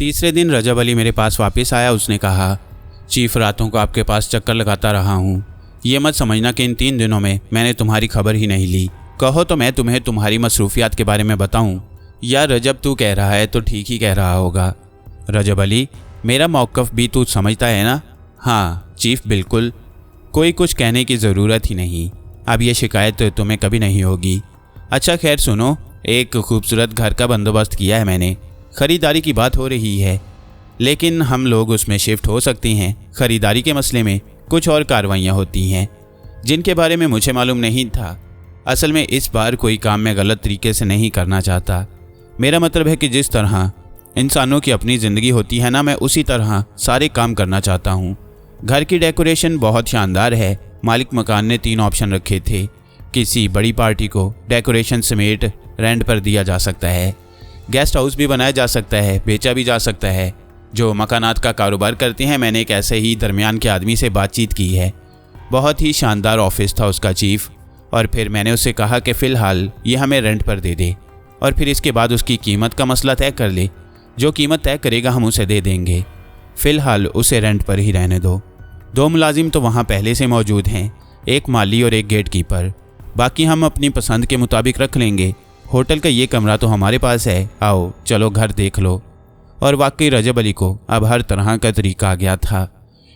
तीसरे दिन रजब अली मेरे पास वापस आया। उसने कहा, चीफ रातों को आपके पास चक्कर लगाता रहा हूँ। ये मत समझना कि इन 3 दिनों में मैंने तुम्हारी खबर ही नहीं ली। कहो तो मैं तुम्हें तुम्हारी मसरूफियात के बारे में बताऊं? या रजब तू कह रहा है तो ठीक ही कह रहा होगा। रजब अली, मेरा मौक़िफ़ भी तू समझता है ना? हाँ चीफ, बिल्कुल। कोई कुछ कहने की ज़रूरत ही नहीं। अब ये शिकायत तुम्हें कभी नहीं होगी। अच्छा खैर सुनो, एक खूबसूरत घर का बंदोबस्त किया है मैंने। ख़रीदारी की बात हो रही है, लेकिन हम लोग उसमें शिफ्ट हो सकते हैं। ख़रीदारी के मसले में कुछ और कार्रवाइयाँ होती हैं जिनके बारे में मुझे मालूम नहीं था। असल में इस बार कोई काम मैं गलत तरीके से नहीं करना चाहता। मेरा मतलब है कि जिस तरह इंसानों की अपनी ज़िंदगी होती है ना, मैं उसी तरह सारे काम करना चाहता हूँ। घर की डेकोरेशन बहुत शानदार है। मालिक मकान ने 3 ऑप्शन रखे थे। किसी बड़ी पार्टी को डेकोरेशन समेत रेंट पर दिया जा सकता है, गेस्ट हाउस भी बनाया जा सकता है, बेचा भी जा सकता है। जो मकानात का कारोबार करते हैं, मैंने एक ऐसे ही दरमियान के आदमी से बातचीत की है। बहुत ही शानदार ऑफिस था उसका चीफ। और फिर मैंने उससे कहा कि फ़िलहाल ये हमें रेंट पर दे दे और फिर इसके बाद उसकी कीमत का मसला तय कर ले। जो कीमत तय करेगा हम उसे दे देंगे। फ़िलहाल उसे रेंट पर ही रहने दो। 2 मुलाजिम तो वहाँ पहले से मौजूद हैं, एक माली और एक गेट कीपर। बाकी हम अपनी पसंद के मुताबिक रख लेंगे। होटल का ये कमरा तो हमारे पास है। आओ चलो घर देख लो। और वाकई रजब अली को अब हर तरह का तरीका आ गया था।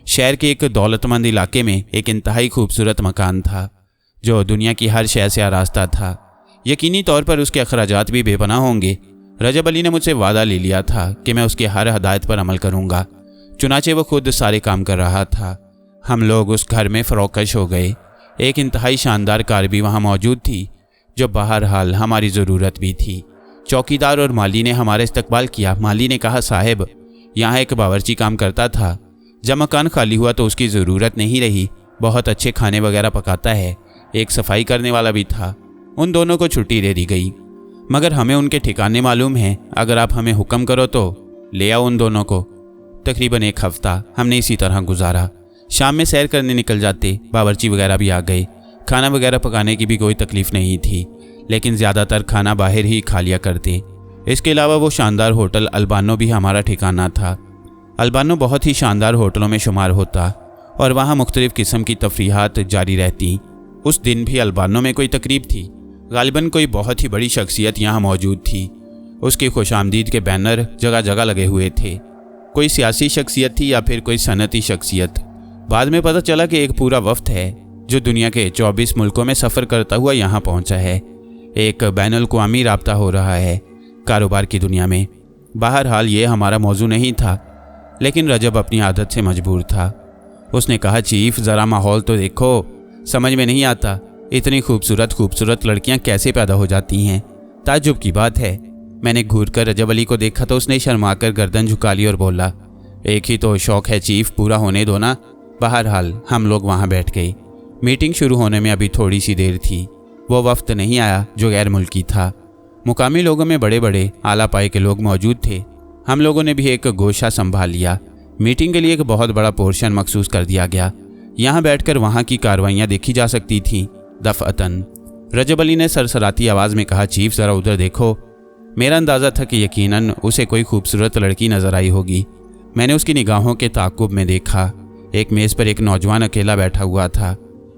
शहर के एक दौलतमंद इलाके में एक इंतहाई खूबसूरत मकान था जो दुनिया की हर शय से आरास्ता था। यकीनी तौर पर उसके अखराजात भी बेपनाह होंगे। रजब अली ने मुझसे वादा ले लिया था कि मैं उसकी हर हदायत पर अमल करूँगा। चुनाचे वो खुद सारे काम कर रहा था। हम लोग उस घर में फ़रोकश हो गए। एक इंतहाई शानदार कार भी वहाँ मौजूद थी जो बहरहाल हमारी ज़रूरत भी थी। चौकीदार और माली ने हमारा इस्तकबाल किया। माली ने कहा, साहब यहाँ एक बावर्ची काम करता था। जब मकान खाली हुआ तो उसकी ज़रूरत नहीं रही। बहुत अच्छे खाने वगैरह पकाता है। एक सफाई करने वाला भी था। उन दोनों को छुट्टी दे दी गई, मगर हमें उनके ठिकाने मालूम हैं। अगर आप हमें हुक्म करो तो ले आओ उन दोनों को। तकरीबन 1 हफ्ता हमने इसी तरह गुजारा। शाम में सैर करने निकल जाते। बावर्ची वगैरह भी आ गए। खाना वगैरह पकाने की भी कोई तकलीफ़ नहीं थी, लेकिन ज़्यादातर खाना बाहर ही खा लिया करते। इसके अलावा वो शानदार होटल अल्बानो भी हमारा ठिकाना था। अल्बानो बहुत ही शानदार होटलों में शुमार होता और वहाँ मुख्तलिफ़ किस्म की तफरीहात जारी रहती। उस दिन भी अल्बानो में कोई तकरीब थी। गालिबन कोई बहुत ही बड़ी शख्सियत यहाँ मौजूद थी। उसकी खुशामदीद के बैनर जगह जगह लगे हुए थे। कोई सियासी शख्सियत थी या फिर कोई सनती शख्सियत। बाद में पता चला कि एक पूरा वफ्द है जो दुनिया के 24 मुल्कों में सफ़र करता हुआ यहाँ पहुँचा है। एक बैनुल-अक़वामी राब्ता हो रहा है कारोबार की दुनिया में। बहरहाल ये हमारा मौजू नहीं था, लेकिन रजब अपनी आदत से मजबूर था। उसने कहा, चीफ ज़रा माहौल तो देखो। समझ में नहीं आता इतनी खूबसूरत लड़कियां कैसे पैदा हो जाती हैं। ताज्जुब की बात है। मैंने घूर कर रजब अली को देखा तो उसने शर्माकर गर्दन झुका ली और बोला, एक ही तो शौक़ है चीफ, पूरा होने दो ना। बहरहाल हम लोग वहाँ बैठ गए। मीटिंग शुरू होने में अभी थोड़ी सी देर थी। वो वफ्द नहीं आया जो गैर मुल्की था। मुकामी लोगों में बड़े बड़े आला पाए के लोग मौजूद थे। हम लोगों ने भी एक गोशा संभाल लिया। मीटिंग के लिए एक बहुत बड़ा पोर्शन मखसूस कर दिया गया। यहाँ बैठकर वहाँ की कार्रवाइयाँ देखी जा सकती थीं दफ़अतन। रजब अली ने सरसराती आवाज़ में कहा, चीफ ज़रा उधर देखो। मेरा अंदाज़ा था कि यकीनन उसे कोई खूबसूरत लड़की नज़र आई होगी। मैंने उसकी निगाहों के ताक़ुब में देखा। एक मेज़ पर एक नौजवान अकेला बैठा हुआ था।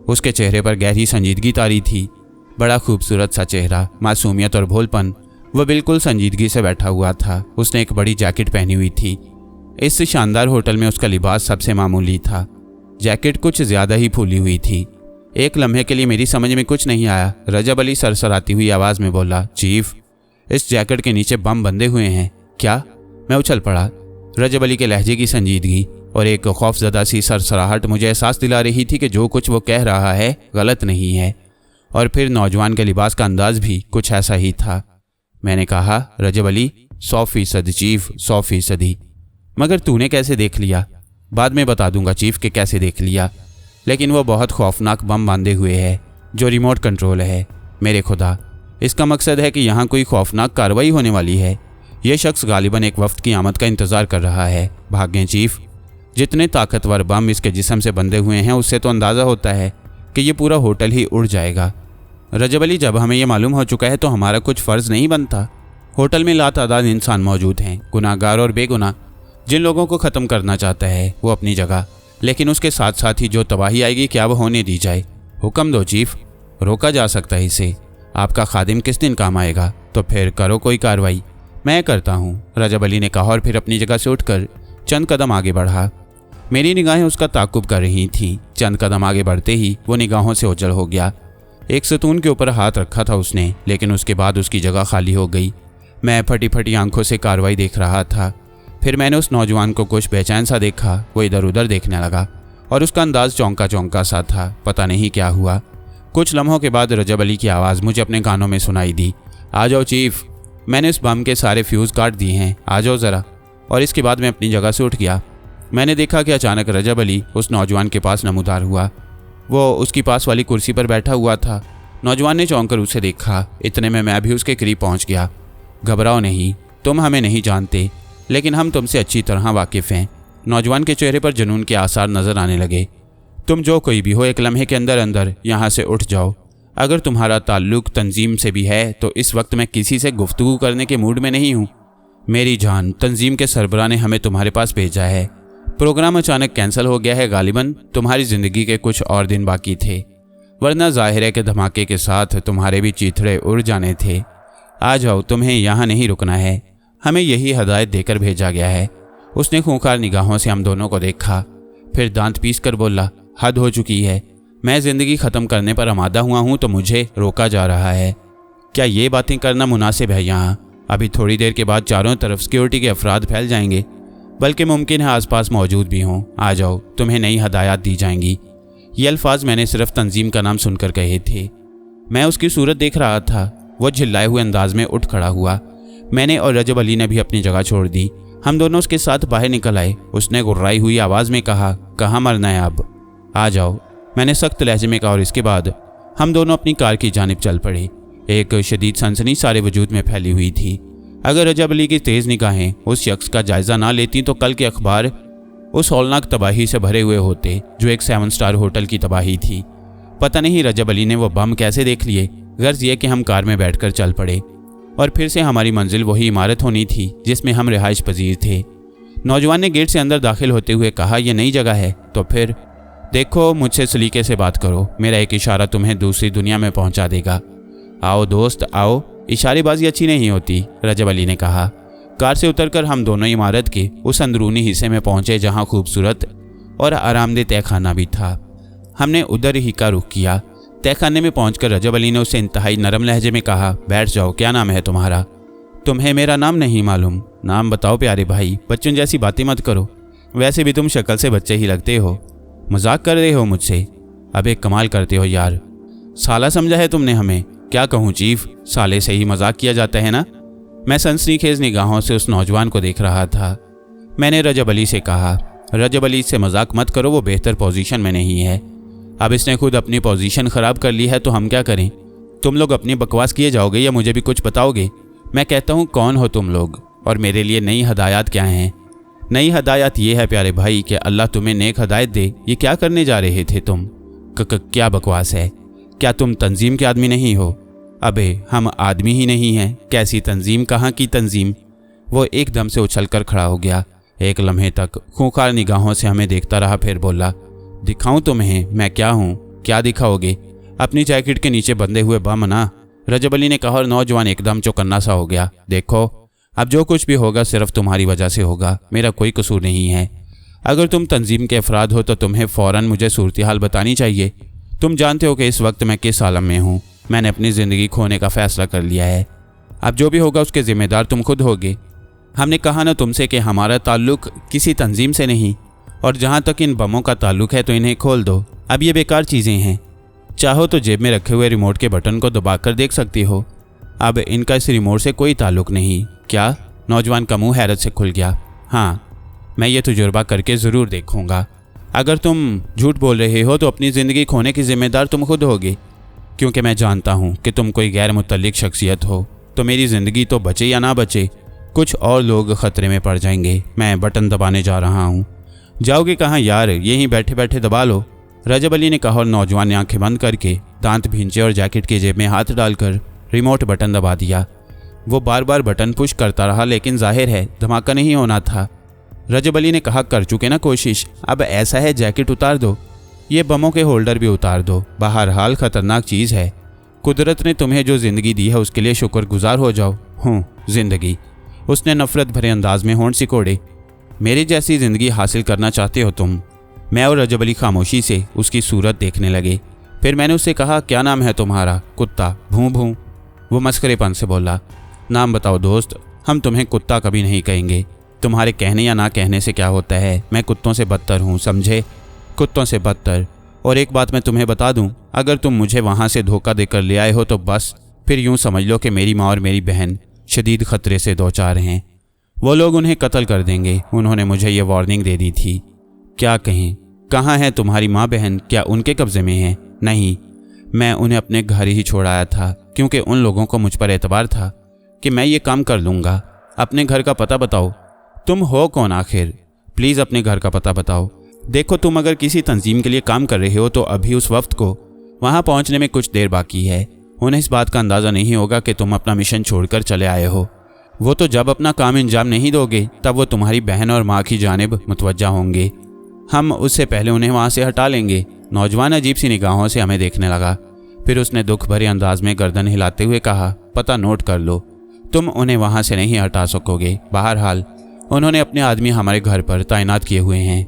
उसके चेहरे पर गहरी संजीदगी तारी थी। बड़ा खूबसूरत सा चेहरा, मासूमियत और भोलपन। वह बिल्कुल संजीदगी से बैठा हुआ था। उसने एक बड़ी जैकेट पहनी हुई थी। इस शानदार होटल में उसका लिबास सबसे मामूली था। जैकेट कुछ ज़्यादा ही फूली हुई थी। एक लम्हे के लिए मेरी समझ में कुछ नहीं आया। रजब अली सरसराती हुई आवाज़ में बोला, चीफ इस जैकेट के नीचे बम बंधे हुए हैं क्या? मैं उछल पड़ा। रजब अली के लहजे की संजीदगी और एक खौफजदा सी सरसराहट मुझे एहसास दिला रही थी कि जो कुछ वो कह रहा है गलत नहीं है। और फिर नौजवान के लिबास का अंदाज भी कुछ ऐसा ही था। मैंने कहा, रजब अली 100% चीफ, 100%। मगर तूने कैसे देख लिया? बाद में बता दूंगा चीफ के कैसे देख लिया, लेकिन वो बहुत खौफनाक बम बांधे हुए है जो रिमोट कंट्रोल है। मेरे खुदा, इसका मकसद है कि यहाँ कोई खौफनाक कार्रवाई होने वाली है। यह शख्स गालिबन एक वफ्त की आमद का इंतज़ार कर रहा है। भागें चीफ। जितने ताकतवर बम इसके जिस्म से बंधे हुए हैं उससे तो अंदाज़ा होता है कि ये पूरा होटल ही उड़ जाएगा। रजब अली, जब हमें यह मालूम हो चुका है तो हमारा कुछ फ़र्ज़ नहीं बनता? होटल में लातादाद इंसान मौजूद हैं, गुनाहगार और बेगुनाह। जिन लोगों को ख़त्म करना चाहता है वो अपनी जगह, लेकिन उसके साथ साथ ही जो तबाही आएगी क्या वो होने दी जाए? हुक्म दो चीफ, रोका जा सकता है इसे। आपका खादिम किस दिन काम आएगा? तो फिर करो कोई कार्रवाई। मैं करता हूँ, रजब अली ने कहा और फिर अपनी जगह से उठकर चंद कदम आगे बढ़ा। मेरी निगाहें उसका ताकुब कर रही थीं। चंद कदम आगे बढ़ते ही वो निगाहों से ओझल हो गया। एक सतून के ऊपर हाथ रखा था उसने, लेकिन उसके बाद उसकी जगह खाली हो गई। मैं फटी फटी आंखों से कार्रवाई देख रहा था। फिर मैंने उस नौजवान को कुछ बेचैन सा देखा। वो इधर उधर देखने लगा और उसका अंदाज चौंका चौंका सा था। पता नहीं क्या हुआ। कुछ लम्हों के बाद रजब अली की आवाज़ मुझे अपने कानों में सुनाई दी। आ जाओ चीफ, मैंने इस बम के सारे फ्यूज़ काट दिए हैं, आ जाओ ज़रा। और इसके बाद मैं अपनी जगह से उठ गया। मैंने देखा कि अचानक रजब अली उस नौजवान के पास नमूदार हुआ। वो उसकी पास वाली कुर्सी पर बैठा हुआ था। नौजवान ने चौंक कर उसे देखा। इतने में मैं भी उसके करीब पहुंच गया। घबराओ नहीं, तुम हमें नहीं जानते, लेकिन हम तुमसे अच्छी तरह वाकिफ़ हैं। नौजवान के चेहरे पर जुनून के आसार नजर आने लगे। तुम जो कोई भी हो, एक लम्हे के अंदर अंदर यहाँ से उठ जाओ। अगर तुम्हारा ताल्लुक तंजीम से भी है तो इस वक्त मैं किसी से गुफ्तगू करने के मूड में नहीं हूँ। मेरी जान, तंजीम के सरबराह ने हमें तुम्हारे पास भेजा है। प्रोग्राम अचानक कैंसिल हो गया है। गालिबन तुम्हारी ज़िंदगी के कुछ और दिन बाकी थे, वरना ज़ाहिर है कि धमाके के साथ तुम्हारे भी चीथड़े उड़ जाने थे। आ जाओ, तुम्हें यहाँ नहीं रुकना है। हमें यही हदायत देकर भेजा गया है। उसने खूंखार निगाहों से हम दोनों को देखा, फिर दांत पीस कर बोला, हद हो चुकी है। मैं ज़िंदगी ख़त्म करने पर आमादा हुआ हूँ तो मुझे रोका जा रहा है। क्या ये बातें करना मुनासिब है यहाँ? अभी थोड़ी देर के बाद चारों तरफ सिक्योरिटी के अफराद फैल जाएंगे, बल्कि मुमकिन है आसपास मौजूद भी हों। आ जाओ, तुम्हें नई हदायत दी जाएंगी। ये अल्फाज मैंने सिर्फ तंजीम का नाम सुनकर कहे थे। मैं उसकी सूरत देख रहा था। वो झिल्लाए हुए अंदाज में उठ खड़ा हुआ। मैंने और रजब अली ने भी अपनी जगह छोड़ दी। हम दोनों उसके साथ बाहर निकल आए। उसने गुर्राई हुई आवाज़ में कहा, कहाँ मरना है अब? आ जाओ, मैंने सख्त लहजे में कहा और इसके बाद हम दोनों अपनी कार की जानिब चल पड़े। एक शदीद सनसनी सारे वजूद में फैली हुई थी। अगर रजब अली की तेज़ निगाहें उस शख्स का जायज़ा ना लेती तो कल के अखबार उस हौलनाक तबाही से भरे हुए होते जो एक 7 स्टार होटल की तबाही थी। पता नहीं रजब अली ने वो बम कैसे देख लिए। गर्ज ये कि हम कार में बैठकर चल पड़े और फिर से हमारी मंजिल वही इमारत होनी थी जिसमें हम रिहाइश पजीर थे। नौजवान ने गेट से अंदर दाखिल होते हुए कहा, यह नई जगह है तो फिर देखो, मुझसे सलीके से बात करो। मेरा एक इशारा तुम्हें दूसरी दुनिया में पहुंचा देगा। आओ दोस्त आओ, इशारेबाजी अच्छी नहीं होती, रजब अली ने कहा। कार से उतरकर हम दोनों इमारत के उस अंदरूनी हिस्से में पहुंचे जहां खूबसूरत और आरामदेह तहखाना भी था। हमने उधर ही का रुख किया। तहखाने में पहुंचकर रजब अली ने उससे इंतहाई नरम लहजे में कहा, बैठ जाओ, क्या नाम है तुम्हारा? तुम्हें मेरा नाम नहीं मालूम? नाम बताओ प्यारे भाई, बच्चों जैसी बातें मत करो। वैसे भी तुम शक्ल से बच्चे ही लगते हो। मजाक कर रहे हो मुझसे? अबे कमाल करते हो यार, साला समझा है तुमने हमें? क्या कहूँ चीफ, साले से ही मजाक किया जाता है ना? मैं सनसनीखेज निगाहों से उस नौजवान को देख रहा था। मैंने रजब अली से कहा, रजब अली से मजाक मत करो, वो बेहतर पोजीशन में नहीं है। अब इसने खुद अपनी पोजीशन ख़राब कर ली है तो हम क्या करें? तुम लोग अपनी बकवास किए जाओगे या मुझे भी कुछ बताओगे? मैं कहता हूँ, कौन हो तुम लोग और मेरे लिए नई हदायत क्या हैं? नई हदायत ये है प्यारे भाई कि अल्लाह तुम्हें नेक हदायत दे। ये क्या करने जा रहे थे तुम? क्या बकवास है? क्या तुम तंजीम के आदमी नहीं हो? अबे हम आदमी ही नहीं हैं। कैसी तंजीम, कहाँ की तंजीम? वो एकदम से उछलकर खड़ा हो गया। एक लम्हे तक खूंखार निगाहों से हमें देखता रहा, फिर बोला, दिखाऊं तुम्हें मैं क्या हूँ? क्या दिखाओगे? अपनी जैकेट के नीचे बंधे हुए बम ना, रजब अली ने कहा और नौजवान एकदम चौकन्ना सा हो गया। देखो, अब जो कुछ भी होगा सिर्फ तुम्हारी वजह से होगा, मेरा कोई कसूर नहीं है। अगर तुम तंजीम के अफराद हो तो तुम्हें फ़ौरन मुझे सूरत हाल बतानी चाहिए। तुम जानते हो कि इस वक्त मैं किस आलम में हूँ। मैंने अपनी ज़िंदगी खोने का फ़ैसला कर लिया है। अब जो भी होगा उसके ज़िम्मेदार तुम खुद होगे। हमने कहा ना तुमसे कि हमारा ताल्लुक़ किसी तंजीम से नहीं, और जहाँ तक इन बमों का ताल्लुक़ है तो इन्हें खोल दो। अब ये बेकार चीज़ें हैं। चाहो तो जेब में रखे हुए रिमोट के बटन को दबाकर देख सकती हो। अब इनका इस रिमोट से कोई ताल्लुक़ नहीं। क्या? नौजवान का मुंह हैरत से खुल गया। हाँ, मैं ये तजुर्बा करके ज़रूर देखूँगा। अगर तुम झूठ बोल रहे हो तो अपनी ज़िंदगी खोने की ज़िम्मेदार तुम खुद होगे, क्योंकि मैं जानता हूँ कि तुम कोई गैर मुतल्लिक शख्सियत हो। तो मेरी ज़िंदगी तो बचे या ना बचे, कुछ और लोग ख़तरे में पड़ जाएंगे। मैं बटन दबाने जा रहा हूँ। जाओगे कहाँ यार, यहीं बैठे बैठे दबा लो, रजब अली ने कहा और नौजवान ने आंखें बंद करके दांत भींचे और जैकेट की जेब में हाथ डालकर रिमोट बटन दबा दिया। वो बार बार बटन पुश करता रहा, लेकिन जाहिर है धमाका नहीं होना था। रजब अली ने कहा, कर चुके ना कोशिश, अब ऐसा है जैकेट उतार दो, ये बमों के होल्डर भी उतार दो। बहरहाल खतरनाक चीज़ है। कुदरत ने तुम्हें जो ज़िंदगी दी है उसके लिए शुक्रगुजार हो जाओ। ज़िंदगी, उसने नफरत भरे अंदाज में होंठ सिकोड़े। मेरी जैसी ज़िंदगी हासिल करना चाहते हो तुम? मैं और रजब अली खामोशी से उसकी सूरत देखने लगे। फिर मैंने उससे कहा, क्या नाम है तुम्हारा? कुत्ता। भूं भूं। वो मस्करेपन से बोला, नाम बताओ दोस्त, हम तुम्हें कुत्ता कभी नहीं कहेंगे। तुम्हारे कहने या ना कहने से क्या होता है, मैं कुत्तों से बदतर हूँ, समझे? कुत्तों से बदतर। और एक बात मैं तुम्हें बता दूं, अगर तुम मुझे वहाँ से धोखा देकर ले आए हो तो बस फिर यूँ समझ लो कि मेरी माँ और मेरी बहन शदीद खतरे से दो चार हैं। वो लोग उन्हें कत्ल कर देंगे। उन्होंने मुझे ये वार्निंग दे दी थी। क्या कहें? कहाँ है तुम्हारी माँ बहन? क्या उनके कब्ज़े में हैं? नहीं, मैं उन्हें अपने घर ही छोड़ आया था, क्योंकि उन लोगों को मुझ पर एतबार था कि मैं ये काम कर लूँगा। अपने घर का पता बताओ। तुम हो कौन आखिर? प्लीज़ अपने घर का पता बताओ। देखो, तुम अगर किसी तंजीम के लिए काम कर रहे हो तो अभी उस वक्त को वहाँ पहुँचने में कुछ देर बाकी है। उन्हें इस बात का अंदाज़ा नहीं होगा कि तुम अपना मिशन छोड़कर चले आए हो। वो तो जब अपना काम अंजाम नहीं दोगे तब वो तुम्हारी बहन और माँ की जानिब मुतवज्जा होंगे। हम उससे पहले उन्हें वहाँ से हटा लेंगे। नौजवान अजीब सी निगाहों से हमें देखने लगा। फिर उसने दुख भरे अंदाज में गर्दन हिलाते हुए कहा, पता नोट कर लो, तुम उन्हें वहाँ से नहीं हटा सकोगे। बहरहाल उन्होंने अपने आदमी हमारे घर पर तैनात किए हुए हैं।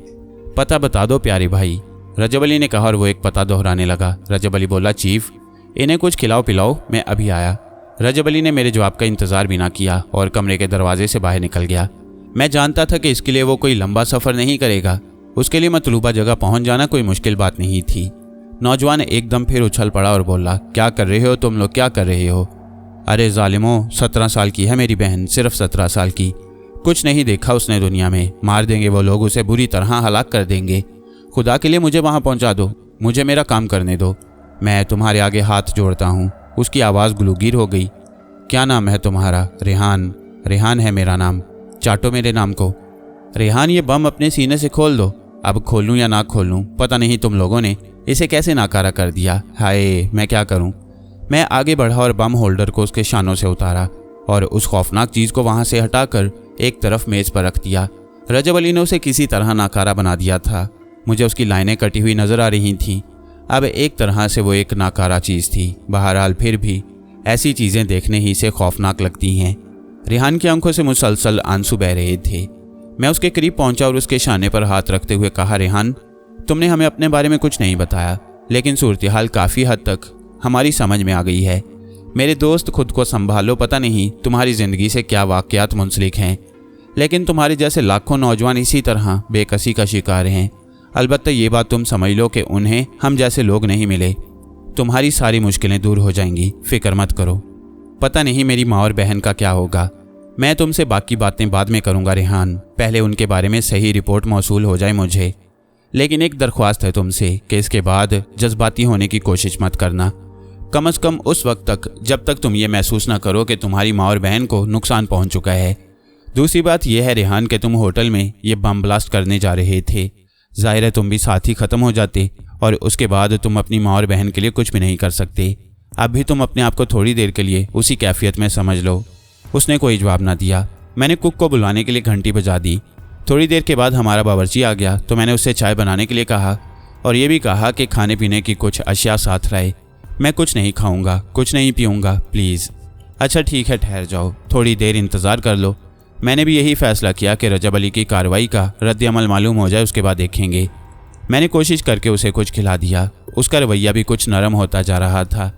पता बता दो प्यारे भाई, रजब अली ने कहा और वो एक पता दोहराने लगा। रजब अली बोला, चीफ इन्हें कुछ खिलाओ पिलाओ, मैं अभी आया। रजब अली ने मेरे जवाब का इंतज़ार भी ना किया और कमरे के दरवाजे से बाहर निकल गया। मैं जानता था कि इसके लिए वो कोई लंबा सफ़र नहीं करेगा। उसके लिए मतलूबा जगह पहुंच जाना कोई मुश्किल बात नहीं थी। नौजवान एकदम फिर उछल पड़ा और बोला, क्या कर रहे हो तुम लोग, क्या कर रहे हो? अरे जालिमो, 17 साल की है मेरी बहन, सिर्फ 17 साल की। कुछ नहीं देखा उसने दुनिया में। मार देंगे वो लोग, उसे बुरी तरह हलाक कर देंगे। खुदा के लिए मुझे वहाँ पहुँचा दो, मुझे मेरा काम करने दो। मैं तुम्हारे आगे हाथ जोड़ता हूँ। उसकी आवाज़ गुलूगीर हो गई। क्या नाम है तुम्हारा? रेहान। रेहान है मेरा नाम, चाटो मेरे नाम को। रेहान, ये बम अपने सीने से खोल दो। अब खोलूं या ना खोलूं, पता नहीं तुम लोगों ने इसे कैसे नाकारा कर दिया। हाय, मैं क्या करूं? मैं आगे बढ़ा और बम होल्डर को उसके शानों से उतारा और उस खौफनाक चीज़ को वहाँ से हटाकर एक तरफ मेज़ पर रख दिया। रजब अली ने उसे किसी तरह नाकारा बना दिया था। मुझे उसकी लाइनें कटी हुई नज़र आ रही थीं। अब एक तरह से वो एक नाकारा चीज़ थी। बहरहाल फिर भी ऐसी चीज़ें देखने ही से खौफनाक लगती हैं। रेहान की आंखों से मुसलसल आंसू बह रहे थे। मैं उसके करीब पहुंचा और उसके शाने पर हाथ रखते हुए कहा, रेहान, तुमने हमें अपने बारे में कुछ नहीं बताया, लेकिन सूरत हाल काफ़ी हद तक हमारी समझ में आ गई है। मेरे दोस्त, खुद को संभालो, पता नहीं तुम्हारी ज़िंदगी से क्या वाक़यात मुंसलिक हैं, लेकिन तुम्हारे जैसे लाखों नौजवान इसी तरह बेकसी का शिकार हैं। अलबत्ता ये बात तुम समझ लो कि उन्हें हम जैसे लोग नहीं मिले। तुम्हारी सारी मुश्किलें दूर हो जाएंगी, फिक्र मत करो। पता नहीं मेरी माँ और बहन का क्या होगा। मैं तुमसे बाकी बातें बाद में करूँगा रेहान, पहले उनके बारे में सही रिपोर्ट मौसूल हो जाए मुझे। लेकिन एक दरख्वास्त है तुमसे कि इसके बाद जज्बाती होने की कोशिश मत करना, कम से कम उस वक्त तक जब तक तुम ये महसूस ना करो कि तुम्हारी माँ और बहन को नुकसान पहुँच चुका है। दूसरी बात यह है रेहान कि तुम होटल में ये बम ब्लास्ट करने जा रहे थे। जाहिर है तुम भी साथ ही ख़त्म हो जाते और उसके बाद तुम अपनी माँ और बहन के लिए कुछ भी नहीं कर सकते। अब भी तुम अपने आप को थोड़ी देर के लिए उसी कैफियत में समझ लो। उसने कोई जवाब ना दिया। मैंने कुक को बुलाने के लिए घंटी बजा दी। थोड़ी देर के बाद हमारा बावर्ची आ गया तो मैंने उससे चाय बनाने के लिए कहा और ये भी कहा कि खाने पीने की कुछ अशिया साथ रहे। मैं कुछ नहीं खाऊंगा, कुछ नहीं पीऊंगा, प्लीज़। अच्छा ठीक है, ठहर जाओ, थोड़ी देर इंतज़ार कर लो। मैंने भी यही फ़ैसला किया कि रजब अली की कार्रवाई का रद्द अमल मालूम हो जाए, उसके बाद देखेंगे। मैंने कोशिश करके उसे कुछ खिला दिया। उसका रवैया भी कुछ नरम होता जा रहा था।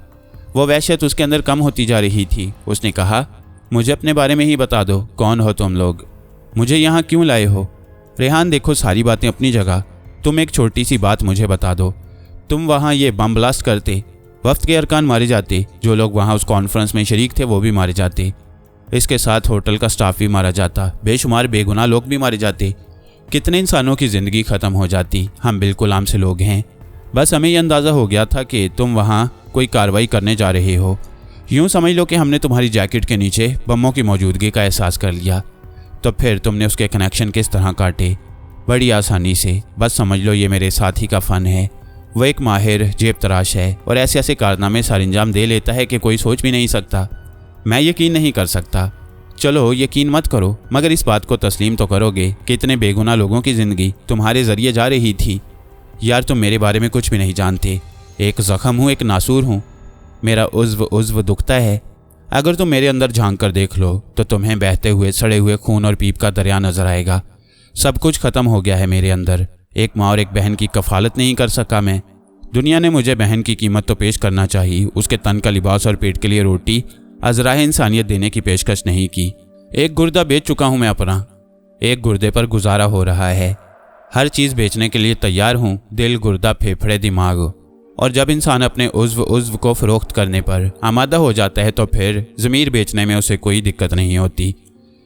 वो वहशत उसके अंदर कम होती जा रही थी। उसने कहा, मुझे अपने बारे में ही बता दो, कौन हो तुम लोग? मुझे यहाँ क्यों लाए हो? रेहान देखो, सारी बातें अपनी जगह, तुम एक छोटी सी बात मुझे बता दो। तुम वहाँ ये बम ब्लास्ट करते, वफ्द के अरकान मारे जाते, जो लोग वहाँ उस कॉन्फ्रेंस में शरीक थे वो भी मारे जाते, इसके साथ होटल का स्टाफ भी मारा जाता, बेशुमार बेगुनाह लोग भी मारे जाते, कितने इंसानों की ज़िंदगी ख़त्म हो जाती। हम बिल्कुल आम से लोग हैं। बस हमें यह अंदाज़ा हो गया था कि तुम वहाँ कोई कार्रवाई करने जा रहे हो। यूँ समझ लो कि हमने तुम्हारी जैकेट के नीचे बमों की मौजूदगी का एहसास कर लिया। तो फिर तुमने उसके कनेक्शन किस तरह काटे? बड़ी आसानी से। बस समझ लो ये मेरे साथी का फ़न है। वह एक माहिर जेब तराश है और ऐसे ऐसे कारनामे सर अंजाम दे लेता है कि कोई सोच भी नहीं सकता। मैं यकीन नहीं कर सकता। चलो यकीन मत करो, मगर इस बात को तस्लीम तो करोगे कि इतने बेगुनाह लोगों की ज़िंदगी तुम्हारे ज़रिए जा रही थी। यार तुम मेरे बारे में कुछ भी नहीं जानते। एक ज़ख़म हूँ, एक नासूर हूँ। मेरा उज़्व दुखता है। अगर तुम मेरे अंदर झांक कर देख लो तो तुम्हें बहते हुए सड़े हुए खून और पीप का दरिया नजर आएगा। सब कुछ ख़त्म हो गया है मेरे अंदर। एक माँ और एक बहन की कफ़ालत नहीं कर सका मैं। दुनिया ने मुझे बहन की कीमत तो पेश करना चाहिए, उसके तन का लिबास और पेट के लिए रोटी, अज़राए इंसानियत देने की पेशकश नहीं की। एक गुर्दा बेच चुका हूँ मैं अपना। एक गुर्दे पर गुजारा हो रहा है। हर चीज़ बेचने के लिए तैयार हूँ, दिल, गुर्दा, फेफड़े, दिमाग। और जब इंसान अपने उज़्व को फ़रोख्त करने पर आमादा हो जाता है तो फिर ज़मीर बेचने में उसे कोई दिक्कत नहीं होती।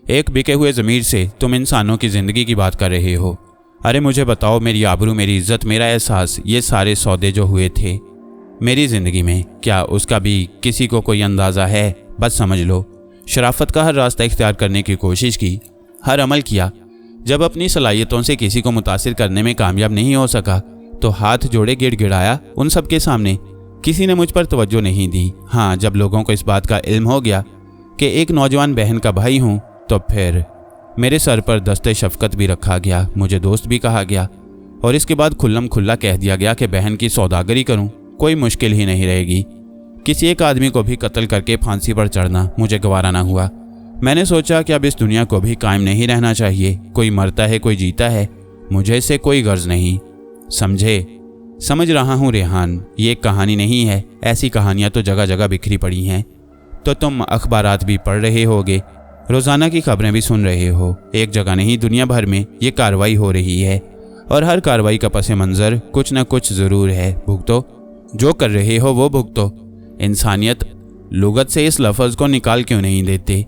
एक बिके हुए ज़मीर से तुम इंसानों की ज़िंदगी की बात कर रहे हो। अरे मुझे बताओ, मेरी आबरू, मेरी इज़्ज़त, मेरा एहसास, ये सारे सौदे जो हुए थे मेरी ज़िंदगी में, क्या उसका भी किसी को कोई अंदाज़ा है? बस समझ लो, शराफत का हर रास्ता इख्तियार करने की कोशिश की, हर अमल किया। जब अपनी सलाहियतों से किसी को मुतासिर करने में कामयाब नहीं हो सका तो हाथ जोड़े गिड़गिड़ाया उन सब के सामने। किसी ने मुझ पर तवज्जो नहीं दी। हाँ, जब लोगों को इस बात का इल्म हो गया कि एक नौजवान बहन का भाई हूँ तो फिर मेरे सर पर दस्ते शफ़क़त भी रखा गया, मुझे दोस्त भी कहा गया और इसके बाद खुल्लम खुल्ला कह दिया गया कि बहन की सौदागरी करूँ, कोई मुश्किल ही नहीं रहेगी। किसी एक आदमी को भी कत्ल करके फांसी पर चढ़ना मुझे गवारा ना हुआ। मैंने सोचा कि अब इस दुनिया को भी कायम नहीं रहना चाहिए। कोई मरता है, कोई जीता है, मुझे इससे कोई गर्ज नहीं। समझे? समझ रहा हूँ रेहान, ये एक कहानी नहीं है। ऐसी कहानियाँ तो जगह जगह बिखरी पड़ी हैं। तो तुम अखबारात भी पढ़ रहे होगे, रोज़ाना की खबरें भी सुन रहे हो। एक जगह नहीं, दुनिया भर में ये कार्रवाई हो रही है और हर कार्रवाई का पस मंज़र कुछ न कुछ ज़रूर है। भुगतो, जो कर रहे हो वो भुगतो। इंसानियत लुगत से इस लफ्ज़ को निकाल क्यों नहीं देते?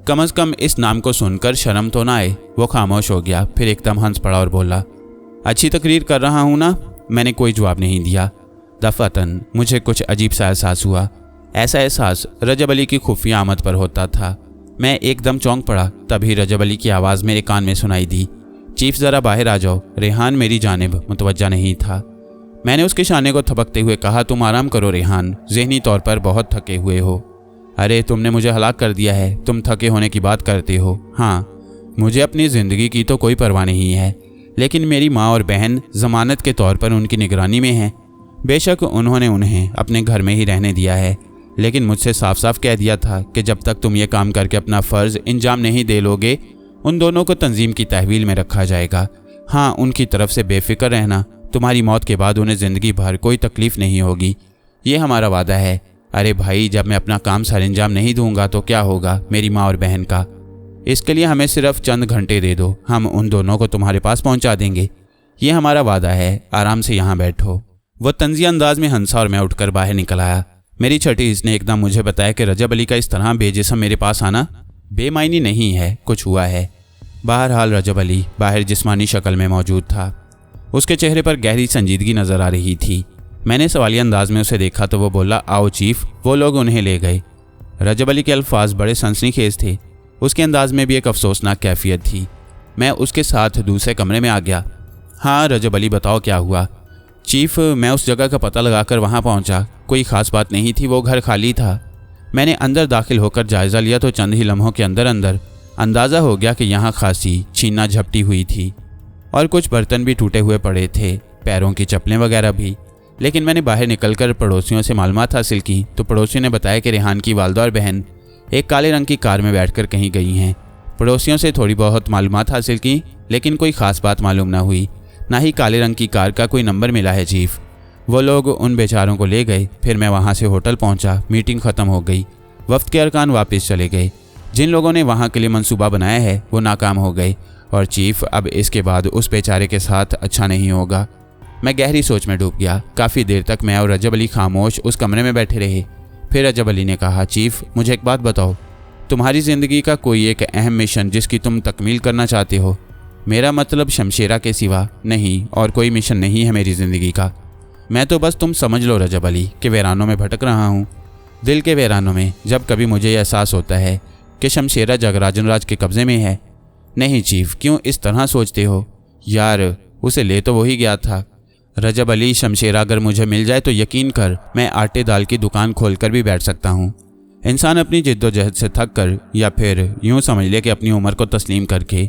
कम अज़ कम इस नाम को सुनकर शर्म तो ना आए। वो खामोश हो गया, फिर एकदम हंस पड़ा और बोला, अच्छी तकरीर कर रहा हूँ ना? मैंने कोई जवाब नहीं दिया। दफ़अतन मुझे कुछ अजीब सा एहसास हुआ। ऐसा एहसास रजब अली की खुफिया आमद पर होता था। मैं एकदम चौंक पड़ा। तभी रजब अली की आवाज़ मेरे कान में सुनाई दी, चीफ ज़रा बाहर आ जाओ। रेहान मेरी जानिब मुतवज्जा नहीं था। मैंने उसके शाने को थपकते हुए कहा, तुम आराम करो रेहान, ज़हनी तौर पर बहुत थके हुए हो। अरे तुमने मुझे हलाक कर दिया है, तुम थके होने की बात करते हो। हाँ, मुझे अपनी ज़िंदगी की तो कोई परवाह नहीं है, लेकिन मेरी माँ और बहन ज़मानत के तौर पर उनकी निगरानी में हैं। बेशक उन्होंने उन्हें अपने घर में ही रहने दिया है, लेकिन मुझसे साफ साफ कह दिया था कि जब तक तुम ये काम करके अपना फ़र्ज़ इंजाम नहीं दे लोगे, उन दोनों को तंजीम की तहवील में रखा जाएगा। हाँ, उनकी तरफ से बेफिक्र रहना, तुम्हारी मौत के बाद उन्हें ज़िंदगी भर कोई तकलीफ़ नहीं होगी, ये हमारा वादा है। अरे भाई, जब मैं अपना काम सर अंजाम नहीं दूंगा तो क्या होगा मेरी माँ और बहन का? इसके लिए हमें सिर्फ चंद घंटे दे दो, हम उन दोनों को तुम्हारे पास पहुंचा देंगे। ये हमारा वादा है, आराम से यहाँ बैठो। वह तंज़िया अंदाज में हंसा और मैं उठकर बाहर निकल आया। मेरी छठी इसने एकदम मुझे बताया कि रजब अली का इस तरह बेजिस्म मेरे पास आना बेमायनी नहीं है, कुछ हुआ है। बहरहाल रजब अली बाहर जिस्मानी शक्ल में मौजूद था। उसके चेहरे पर गहरी संजीदगी नज़र आ रही थी। मैंने सवालिया अंदाज में उसे देखा तो वो बोला, आओ चीफ। वो लोग उन्हें ले गए। रजब अली के अल्फाज बड़े सनसनीखेज थे। उसके अंदाज में भी एक अफसोसनाक कैफियत थी। मैं उसके साथ दूसरे कमरे में आ गया। हाँ रजब अली, बताओ क्या हुआ? चीफ, मैं उस जगह का पता लगाकर वहाँ पहुँचा। कोई ख़ास बात नहीं थी, वो घर खाली था। मैंने अंदर दाखिल होकर जायज़ा लिया तो चंद ही लम्हों के अंदर अंदर अंदाज़ा हो गया कि यहाँ खासी छीना झपटी हुई थी और कुछ बर्तन भी टूटे हुए पड़े थे, पैरों की चप्पलें वगैरह भी। लेकिन मैंने बाहर निकलकर पड़ोसियों से मालूमात हासिल की तो पड़ोसियों ने बताया कि रेहान की वालदा और बहन एक काले रंग की कार में बैठकर कहीं गई हैं। पड़ोसियों से थोड़ी बहुत मालूमात हासिल की, लेकिन कोई ख़ास बात मालूम ना हुई, ना ही काले रंग की कार का कोई नंबर मिला है चीफ। वो लोग उन बेचारों को ले गए। फिर मैं वहाँ से होटल पहुँचा। मीटिंग ख़त्म हो गई। वफ्द के अरकान वापस चले गए। जिन लोगों ने वहाँ के लिए मंसूबा बनाया है वो नाकाम हो गए और चीफ, अब इसके बाद उस बेचारे के साथ अच्छा नहीं होगा। मैं गहरी सोच में डूब गया। काफ़ी देर तक मैं और रजब अली खामोश उस कमरे में बैठे रहे। फिर रजब अली ने कहा, चीफ मुझे एक बात बताओ, तुम्हारी ज़िंदगी का कोई एक अहम मिशन जिसकी तुम तकमील करना चाहते हो? मेरा मतलब शमशेरा के सिवा नहीं, और कोई मिशन नहीं है मेरी ज़िंदगी का। मैं तो बस, तुम समझ लो रजब अली, कि वीरानों में भटक रहा हूँ, दिल के वीरानों में। जब कभी मुझे यह एहसास होता है कि शमशेरा जगराजन राज के कब्ज़े में है। नहीं चीफ, क्यों इस तरह सोचते हो? यार उसे ले तो वही गया था। रजब अली, शमशेरा अगर मुझे मिल जाए तो यकीन कर मैं आटे दाल की दुकान खोलकर भी बैठ सकता हूँ। इंसान अपनी जिद्दोजहद से थक कर या फिर यूं समझ ले कि अपनी उम्र को तस्लीम करके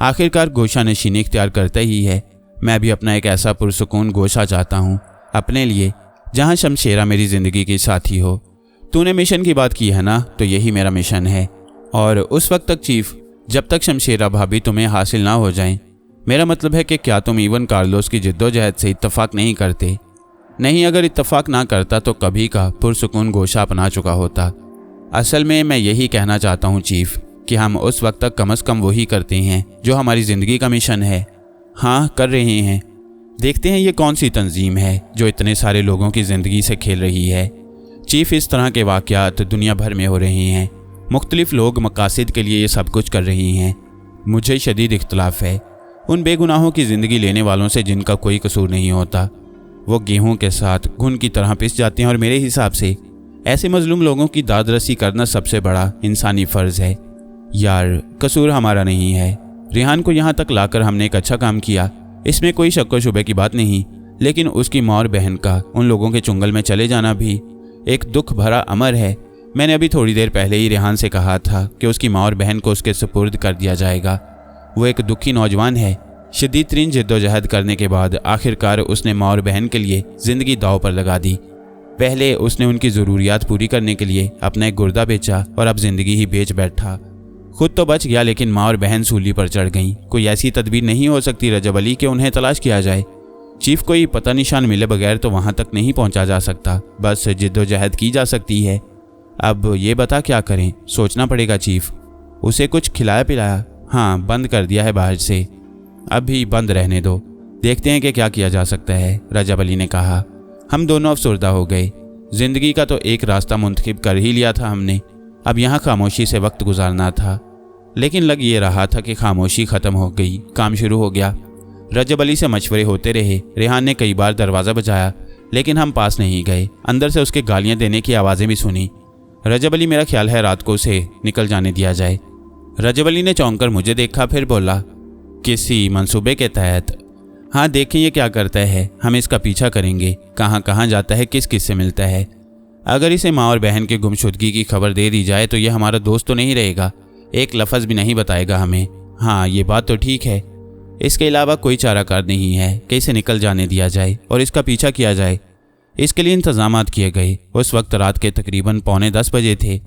आखिरकार गोशा नशीनी इख्तियार करता ही है। मैं भी अपना एक ऐसा पुरसुकून गोशा चाहता हूँ अपने लिए, जहाँ शमशेरा मेरी ज़िंदगी की साथी हो। तूने मिशन की बात की है ना, तो यही मेरा मिशन है। और उस वक्त तक चीफ, जब तक शमशेरा भाभी तुम्हें हासिल ना हो जाएं, मेरा मतलब है कि क्या तुम इवन कार्लोस की जिद्दोजहद से इत्तफाक नहीं करते? नहीं, अगर इत्तफाक ना करता तो कभी का पुरसुकून गोशा अपना चुका होता। असल में मैं यही कहना चाहता हूँ चीफ कि हम उस वक्त तक कम से कम वही करते हैं जो हमारी ज़िंदगी का मिशन है। हाँ, कर रहे हैं। देखते हैं ये कौन सी तंजीम है जो इतने सारे लोगों की ज़िंदगी से खेल रही है। चीफ, इस तरह के वाक़यात दुनिया भर में हो रहे हैं। मुख्तलिफ लोग मकासद के लिए ये सब कुछ कर रही हैं। मुझे शदीद इख्तलाफ है उन बेगुनाहों की ज़िंदगी लेने वालों से जिनका कोई कसूर नहीं होता। वो गेहूं के साथ घुन की तरह पिस जाते हैं और मेरे हिसाब से ऐसे मजलूम लोगों की दादरसी करना सबसे बड़ा इंसानी फ़र्ज़ है। यार, कसूर हमारा नहीं है। रेहान को यहाँ तक लाकर हमने एक अच्छा काम किया, इसमें कोई शक व शुबे की बात नहीं। लेकिन उसकी माँ और बहन का उन लोगों के चुंगल में चले जाना भी एक दुख भरा अमर है। मैंने अभी थोड़ी देर पहले ही रेहान से कहा था कि उसकी माँ और बहन को उसके सुपुर्द कर दिया जाएगा। वो एक दुखी नौजवान है। शदीद तरीन जिद्दोजहद करने के बाद आखिरकार उसने माँ और बहन के लिए ज़िंदगी दाव पर लगा दी। पहले उसने उनकी ज़रूरियात पूरी करने के लिए अपना एक गुर्दा बेचा और अब ज़िंदगी ही बेच बैठा। खुद तो बच गया, लेकिन माँ और बहन सूली पर चढ़ गईं। कोई ऐसी तदबीर नहीं हो सकती रजब अली कि उन्हें तलाश किया जाए? चीफ, कोई पता निशान मिले बगैर तो वहाँ तक नहीं पहुँचा जा सकता, बस जिद्दोजहद की जा सकती है। अब ये बता क्या करें? सोचना पड़ेगा चीफ। उसे कुछ खिलाया पिलाया? हाँ, बंद कर दिया है बाहर से। अभी बंद रहने दो, देखते हैं कि क्या किया जा सकता है, रजब अली ने कहा। हम दोनों अफसुर्दा हो गए। ज़िंदगी का तो एक रास्ता मुंतखब कर ही लिया था हमने, अब यहाँ खामोशी से वक्त गुजारना था। लेकिन लग ये रहा था कि खामोशी ख़त्म हो गई, काम शुरू हो गया। रजब अली से मशवरे होते रहे। रेहान ने कई बार दरवाज़ा बजाया, लेकिन हम पास नहीं गए। अंदर से उसके गालियाँ देने की आवाज़ें भी सुनी। रजब अली, मेरा ख्याल है रात को उसे निकल जाने दिया जाए। रजब अली ने चौंक कर मुझे देखा, फिर बोला, किसी मंसूबे के तहत? हाँ, देखें ये क्या करता है, हम इसका पीछा करेंगे, कहाँ कहाँ जाता है, किस किस से मिलता है। अगर इसे माँ और बहन की गुमशुदगी की खबर दे दी जाए तो ये हमारा दोस्त तो नहीं रहेगा, एक लफ्ज़ भी नहीं बताएगा हमें। हाँ, ये बात तो ठीक है। इसके अलावा कोई चाराकार नहीं है कि इसे निकल जाने दिया जाए और इसका पीछा किया जाए। इसके लिए इंतजामात किए गए। उस वक्त रात के तकरीबन 9:45 बजे थे।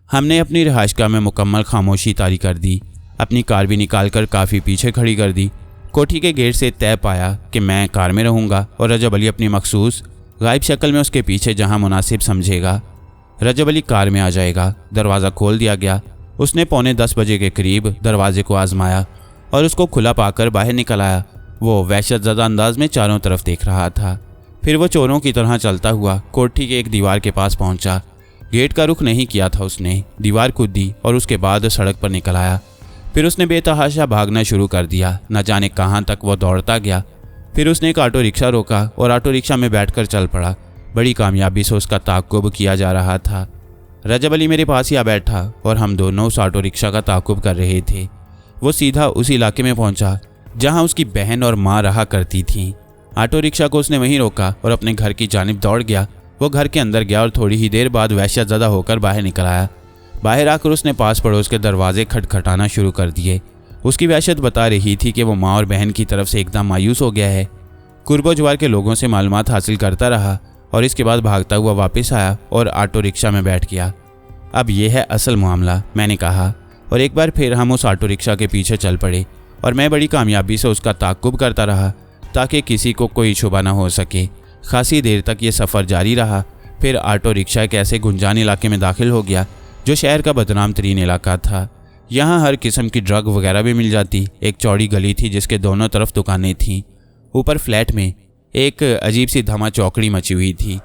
हमने अपनी रिहाइशगाह में मुकम्मल खामोशी तारी कर दी। अपनी कार भी निकाल कर काफ़ी पीछे खड़ी कर दी। कोठी के गेट से तय पाया कि मैं कार में रहूँगा और रजब अली अपनी मखसूस गायब शक्ल में उसके पीछे जहाँ मुनासिब समझेगा। रजब अली कार में आ जाएगा। दरवाज़ा खोल दिया गया। उसने 9:45 बजे के करीब दरवाजे को आजमाया और उसको खुला पाकर बाहर निकल आया। वो वहशतज़दा अंदाज में चारों तरफ देख रहा था। फिर वो चोरों की तरह चलता हुआ कोठी के एक दीवार के पास पहुंचा। गेट का रुख नहीं किया था उसने, दीवार कूदी और उसके बाद सड़क पर निकल आया। फिर उसने बेतहाशा भागना शुरू कर दिया। न जाने कहाँ तक वो दौड़ता गया। फिर उसने एक ऑटो रिक्शा रोका और ऑटो रिक्शा में बैठकर चल पड़ा। बड़ी कामयाबी से उसका ताक़ुब किया जा रहा था। रजब अली मेरे पास ही आ बैठा और हम दोनों उस ऑटो रिक्शा का ताक़ुब कर रहे थे। वो सीधा उस इलाके में पहुंचा जहां उसकी बहन और माँ रहा करती थीं। ऑटो रिक्शा को उसने वहीं रोका और अपने घर की जानिब दौड़ गया। वो घर के अंदर गया और थोड़ी ही देर बाद वहशतज़दा होकर बाहर निकल आया। बाहर आकर उसने पास पड़ोस के दरवाजे खटखटाना शुरू कर दिए। उसकी वहशत बता रही थी कि वो माँ और बहन की तरफ से एकदम मायूस हो गया है। कुर्बो जवार के लोगों से मालूमात हासिल करता रहा और इसके बाद भागता हुआ वापस आया और ऑटो रिक्शा में बैठ गया। अब यह है असल मामला, मैंने कहा, और एक बार फिर हम उस ऑटो रिक्शा के पीछे चल पड़े और मैं बड़ी कामयाबी से उसका ताक़ुब करता रहा ताकि किसी को कोई शुबा न हो सके। खासी देर तक ये सफ़र जारी रहा। फिर ऑटो रिक्शा एक ऐसे गुंजान इलाके में दाखिल हो गया जो शहर का बदनाम तरीन इलाका था। यहाँ हर किस्म की ड्रग वगैरह भी मिल जाती। एक चौड़ी गली थी जिसके दोनों तरफ दुकानें थीं। ऊपर फ्लैट में एक अजीब सी धमा चौकड़ी मची हुई थी।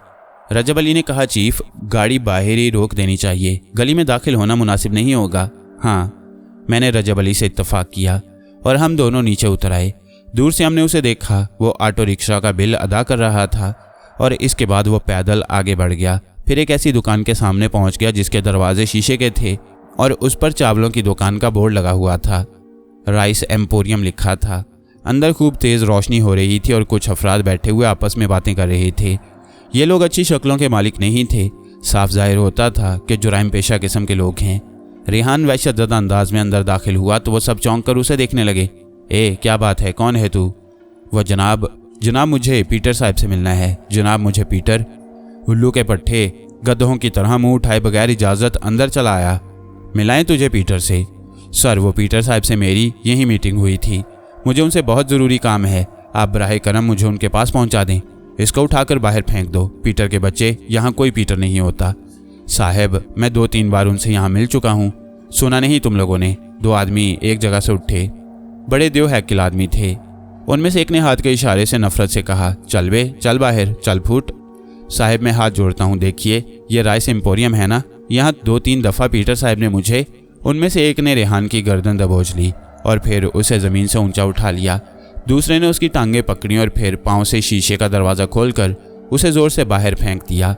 रजब अली ने कहा, चीफ, गाड़ी बाहर ही रोक देनी चाहिए, गली में दाखिल होना मुनासिब नहीं होगा। हाँ, मैंने रजब अली से इत्तफाक किया और हम दोनों नीचे उतर आए। दूर से हमने उसे देखा। वो ऑटो रिक्शा का बिल अदा कर रहा था और इसके बाद वो पैदल आगे बढ़ गया। फिर एक ऐसी दुकान के सामने पहुंच गया जिसके दरवाजे शीशे के थे और उस पर चावलों की दुकान का बोर्ड लगा हुआ था। राइस एम्पोरियम लिखा था। अंदर खूब तेज़ रोशनी हो रही थी और कुछ अफराद बैठे हुए आपस में बातें कर रहे थे। ये लोग अच्छी शक्लों के मालिक नहीं थे। साफ जाहिर होता था कि जुराइम पेशा किस्म के लोग हैं। रेहान वहशतज़दा अंदाज में अंदर दाखिल हुआ तो वो सब चौंक कर उसे देखने लगे। ए क्या बात है, कौन है तू? वह जनाब मुझे पीटर साहब से मिलना है। जनाब मुझे पीटर। उल्लू के पट्टे गधों की तरह मुंह उठाए बगैर इजाज़त अंदर चला आया। मिलाएं तुझे पीटर से? सर वो पीटर साहब से मेरी यही मीटिंग हुई थी, मुझे उनसे बहुत ज़रूरी काम है, आप बराह करम मुझे उनके पास पहुंचा दें। इसको उठाकर बाहर फेंक दो। पीटर के बच्चे, यहाँ कोई पीटर नहीं होता। साहब मैं 2-3 बार उनसे यहाँ मिल चुका हूँ। सुना नहीं तुम लोगों ने? 2 आदमी एक जगह से उठे, बड़े देव हैकिल आदमी थे। उनमें से एक ने हाथ के इशारे से नफरत से कहा, चल बे, चल बाहर, चल फूट। साहब मैं हाथ जोड़ता हूँ, देखिए ये राइस एम्पोरियम है ना, यहाँ 2-3 दफ़ा पीटर साहब ने मुझे, उनमें से एक ने रेहान की गर्दन दबोच ली और फिर उसे ज़मीन से ऊंचा उठा लिया। दूसरे ने उसकी टांगें पकड़ी और फिर पाँव से शीशे का दरवाज़ा खोलकर उसे ज़ोर से बाहर फेंक दिया।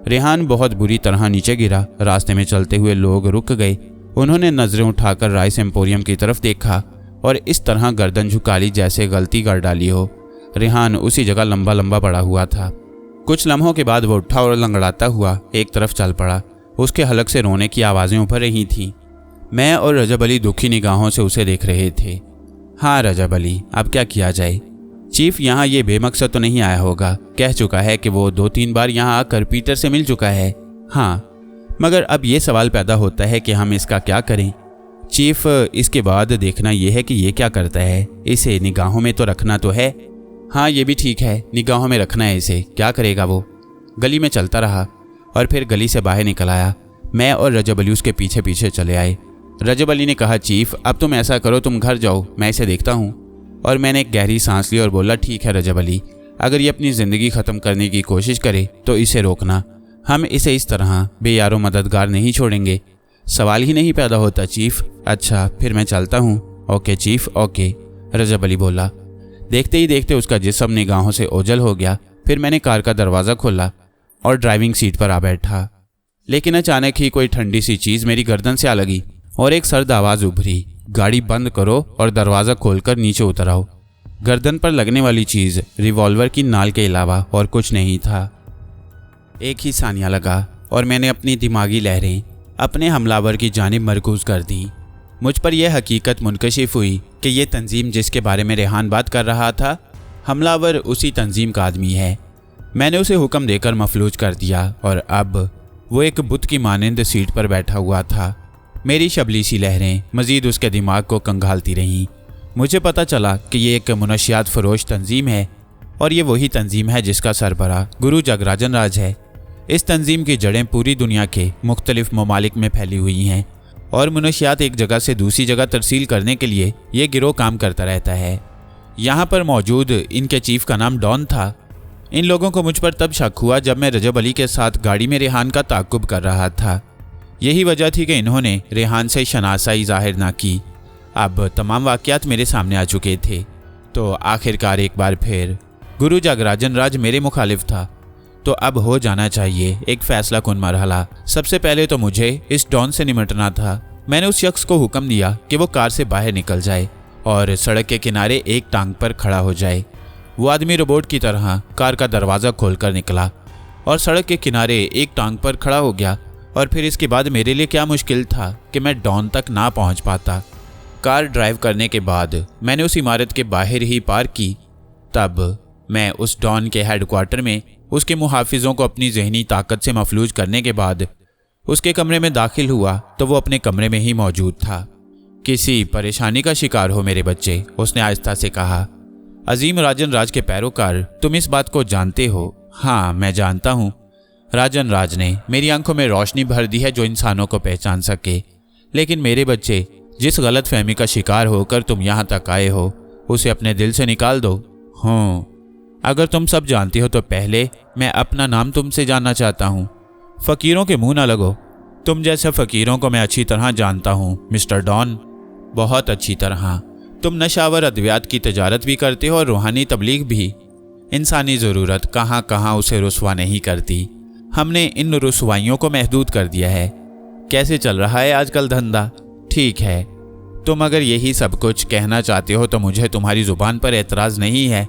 रेहान बहुत बुरी तरह नीचे गिरा। रास्ते में चलते हुए लोग रुक गए। उन्होंने नज़रें उठाकर राइस एम्पोरियम की तरफ देखा और इस तरह गर्दन झुका ली जैसे गलती कर डाली हो। रेहान उसी जगह लंबा लंबा पड़ा हुआ था। कुछ लम्हों के बाद वो उठा और लंगड़ाता हुआ एक तरफ चल पड़ा। उसके हलक से रोने की आवाज़ें उभर रही थीं। मैं और रजब अली दुखी निगाहों से उसे देख रहे थे। हाँ रजब अली, अब क्या किया जाए? चीफ यहाँ ये बेमकसद तो नहीं आया होगा, कह चुका है कि वो 2-3 बार यहाँ आकर पीटर से मिल चुका है। हाँ, मगर अब ये सवाल पैदा होता है कि हम इसका क्या करें? चीफ इसके बाद देखना यह है कि ये क्या करता है, इसे निगाहों में तो रखना तो है। हाँ ये भी ठीक है, निगाहों में रखना है इसे, क्या करेगा वो? गली में चलता रहा और फिर गली से बाहर निकल आया। मैं और रजब अली उसके पीछे पीछे चले आए। रजब अली ने कहा, चीफ अब तुम ऐसा करो, तुम घर जाओ, मैं इसे देखता हूँ। और मैंने एक गहरी सांस ली और बोला, ठीक है रजब अली, अगर ये अपनी ज़िंदगी ख़त्म करने की कोशिश करे तो इसे रोकना, हम इसे इस तरह बेयारो मददगार नहीं छोड़ेंगे। सवाल ही नहीं पैदा होता चीफ। अच्छा फिर मैं चलता हूँ। ओके चीफ, ओके, रजब अली बोला। देखते ही देखते उसका जिस्म निगाहों से ओझल हो गया। फिर मैंने कार का दरवाज़ा खोला और ड्राइविंग सीट पर आ बैठा। लेकिन अचानक ही कोई ठंडी सी चीज़ मेरी गर्दन से आ लगी और एक सर्द आवाज़ उभरी, गाड़ी बंद करो और दरवाज़ा खोलकर नीचे उतर आओ। गर्दन पर लगने वाली चीज़ रिवॉल्वर की नाल के अलावा और कुछ नहीं था। एक ही सानिया लगा और मैंने अपनी दिमागी लहरें अपने हमलावर की जानिब मरकूज़ कर दी। मुझ पर यह हकीकत मुनकशिफ हुई कि ये तंजीम जिसके बारे में रेहान बात कर रहा था, हमलावर उसी तंजीम का आदमी है। मैंने उसे हुक्म देकर मफलूज कर दिया और अब वो एक बुत की मानिंद सीट पर बैठा हुआ था। मेरी शबली सी लहरें मज़ीद उसके दिमाग को कंघालती रहीं। मुझे पता चला कि ये एक मुनशियात फरोश तंजीम है और ये वही तंजीम है जिसका सरबराह गुरु जगराजन राज है। इस तंजीम की जड़ें पूरी दुनिया के मुख्तलिफ ममालिक में फैली हुई हैं और मुनशियात एक जगह से दूसरी जगह तरसील करने के लिए ये गिरोह काम करता रहता है। यहाँ पर मौजूद इनके चीफ का नाम डॉन था। इन लोगों को मुझ पर तब शक हुआ जब मैं रजब अली के साथ गाड़ी में रेहान का ताक़ुब कर रहा था। यही वजह थी कि इन्होंने रेहान से शनासाई जाहिर ना की। अब तमाम वाक़यात मेरे सामने आ चुके थे तो आखिरकार एक बार फिर गुरु जगराजन राज मेरे मुखालिफ था। तो अब हो जाना चाहिए एक फ़ैसला कुन मरहला। सबसे पहले तो मुझे इस डॉन से निमटना था। मैंने उस शख्स को हुक्म दिया कि वो कार से बाहर निकल जाए और सड़क के किनारे एक टांग पर खड़ा हो जाए। वो आदमी रोबोट की तरह कार का दरवाज़ा खोलकर निकला और सड़क के किनारे एक टांग पर खड़ा हो गया। और फिर इसके बाद मेरे लिए क्या मुश्किल था कि मैं डॉन तक ना पहुंच पाता। कार ड्राइव करने के बाद मैंने उस इमारत के बाहर ही पार्क की। तब मैं उस डॉन के हेडक्वार्टर में उसके मुहाफिजों को अपनी जहनी ताकत से मफलूज करने के बाद उसके कमरे में दाखिल हुआ तो वो अपने कमरे में ही मौजूद था। किसी परेशानी का शिकार हो मेरे बच्चे, उसने आहिस्ता से कहा। अजीम राजन राज के पैरोकार, तुम इस बात को जानते हो? हाँ मैं जानता हूँ। राजन राज ने मेरी आंखों में रोशनी भर दी है जो इंसानों को पहचान सके। लेकिन मेरे बच्चे, जिस गलत फहमी का शिकार होकर तुम यहाँ तक आए हो उसे अपने दिल से निकाल दो। हाँ, अगर तुम सब जानती हो तो पहले मैं अपना नाम तुमसे जानना चाहता हूँ। फ़कीरों के मुंह ना लगो। तुम जैसे फ़कीरों को मैं अच्छी तरह जानता हूँ मिस्टर डॉन, बहुत अच्छी तरह। तुम नशावर अद्वियात की तजारत भी करते हो और रूहानी तबलीग भी। इंसानी ज़रूरत कहाँ कहाँ उसे रुसवा नहीं करती। हमने इन रुसवाइयों को महदूद कर दिया है। कैसे चल रहा है आजकल धंधा? ठीक है। तुम अगर यही सब कुछ कहना चाहते हो तो मुझे तुम्हारी ज़ुबान पर एतराज़ नहीं है।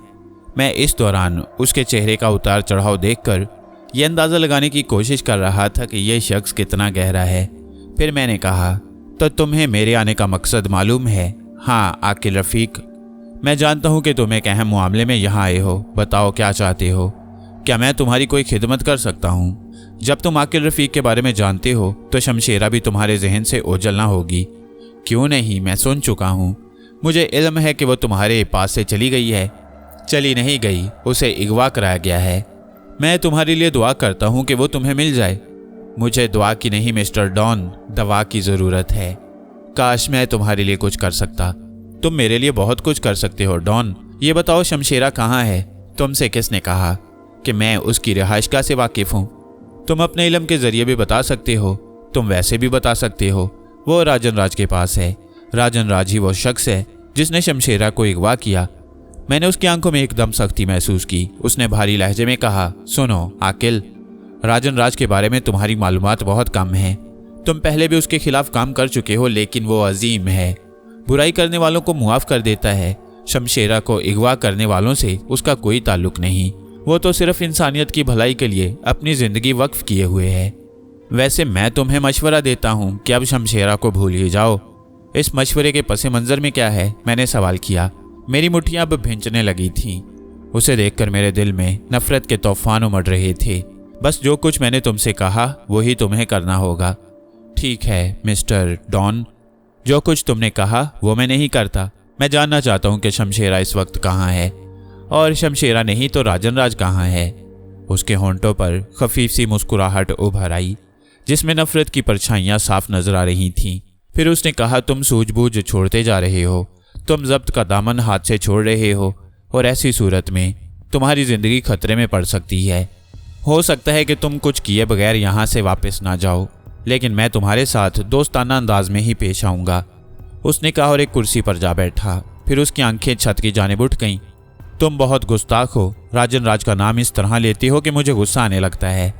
मैं इस दौरान उसके चेहरे का उतार चढ़ाव देखकर ये अंदाज़ा लगाने की कोशिश कर रहा था कि यह शख्स कितना गहरा है। फिर मैंने कहा, तो तुम्हें मेरे आने का मकसद मालूम है? हाँ आकिल रफ़ीक, मैं जानता हूँ कि तुम एक अहम मामले में यहाँ आए हो। बताओ क्या चाहते हो? क्या मैं तुम्हारी कोई खिदमत कर सकता हूँ? जब तुम आकिल रफ़ीक के बारे में जानते हो तो शमशेरा भी तुम्हारे जहन से ओझल ना होगी। क्यों नहीं, मैं सुन चुका हूँ। मुझे इल्म है कि वो तुम्हारे पास से चली गई है। चली नहीं गई, उसे अगवा कराया गया है। मैं तुम्हारे लिए दुआ करता हूँ कि वो तुम्हें मिल जाए। मुझे दुआ की नहीं मिस्टर डॉन, दवा की ज़रूरत है। काश मैं तुम्हारे लिए कुछ कर सकता। तुम मेरे लिए बहुत कुछ कर सकते हो डॉन। ये बताओ शमशेरा कहाँ है? तुमसे किसने कहा कि मैं उसकी रिहाइशगाह से वाकिफ़ हूँ? तुम अपने इल्म के ज़रिए भी बता सकते हो। तुम वैसे भी बता सकते हो। वो राजन राज के पास है। राजन राज ही वो शख्स है जिसने शमशेरा को अगवा किया। मैंने उसकी आंखों में एकदम सख्ती महसूस की। उसने भारी लहजे में कहा, सुनो आकिल, राजन राज के बारे में तुम्हारी मालूमात बहुत कम है। तुम पहले भी उसके खिलाफ काम कर चुके हो, लेकिन वो अजीम है। बुराई करने वालों को मुआफ़ कर देता है। शमशेरा को अगवा करने वालों से उसका कोई ताल्लुक नहीं। वो तो सिर्फ इंसानियत की भलाई के लिए अपनी ज़िंदगी वक्फ किए हुए है। वैसे मैं तुम्हें मशवरा देता हूँ कि अब शमशेरा को भूल ही जाओ। इस मशवरे के पस मंज़र में क्या है? मैंने सवाल किया। मेरी मुट्ठियाँ अब भिंचने लगी थीं। उसे देखकर मेरे दिल में नफ़रत के तूफान उमड़ रहे थे। बस जो कुछ मैंने तुमसे कहा वही तुम्हें करना होगा। ठीक है मिस्टर डॉन, जो कुछ तुमने कहा वो मैं नहीं करता। मैं जानना चाहता हूँ कि शमशेरा इस वक्त कहाँ है, और शमशेरा नहीं तो राजन राज कहाँ है? उसके होंठों पर खफीफ सी मुस्कुराहट उभर आई जिसमें नफ़रत की परछाइयाँ साफ नजर आ रही थीं। फिर उसने कहा, तुम सूझबूझ छोड़ते जा रहे हो। तुम जब्त का दामन हाथ से छोड़ रहे हो, और ऐसी सूरत में तुम्हारी ज़िंदगी खतरे में पड़ सकती है। हो सकता है कि तुम कुछ किए बगैर यहाँ से वापस ना जाओ, लेकिन मैं तुम्हारे साथ दोस्ताना अंदाज में ही पेश आऊँगा। उसने कहा और एक कुर्सी पर जा बैठा। फिर उसकी आंखें छत की जानिब उठ गईं। तुम बहुत गुस्ताख हो। राजन राज का नाम इस तरह लेती हो कि मुझे गुस्सा आने लगता है,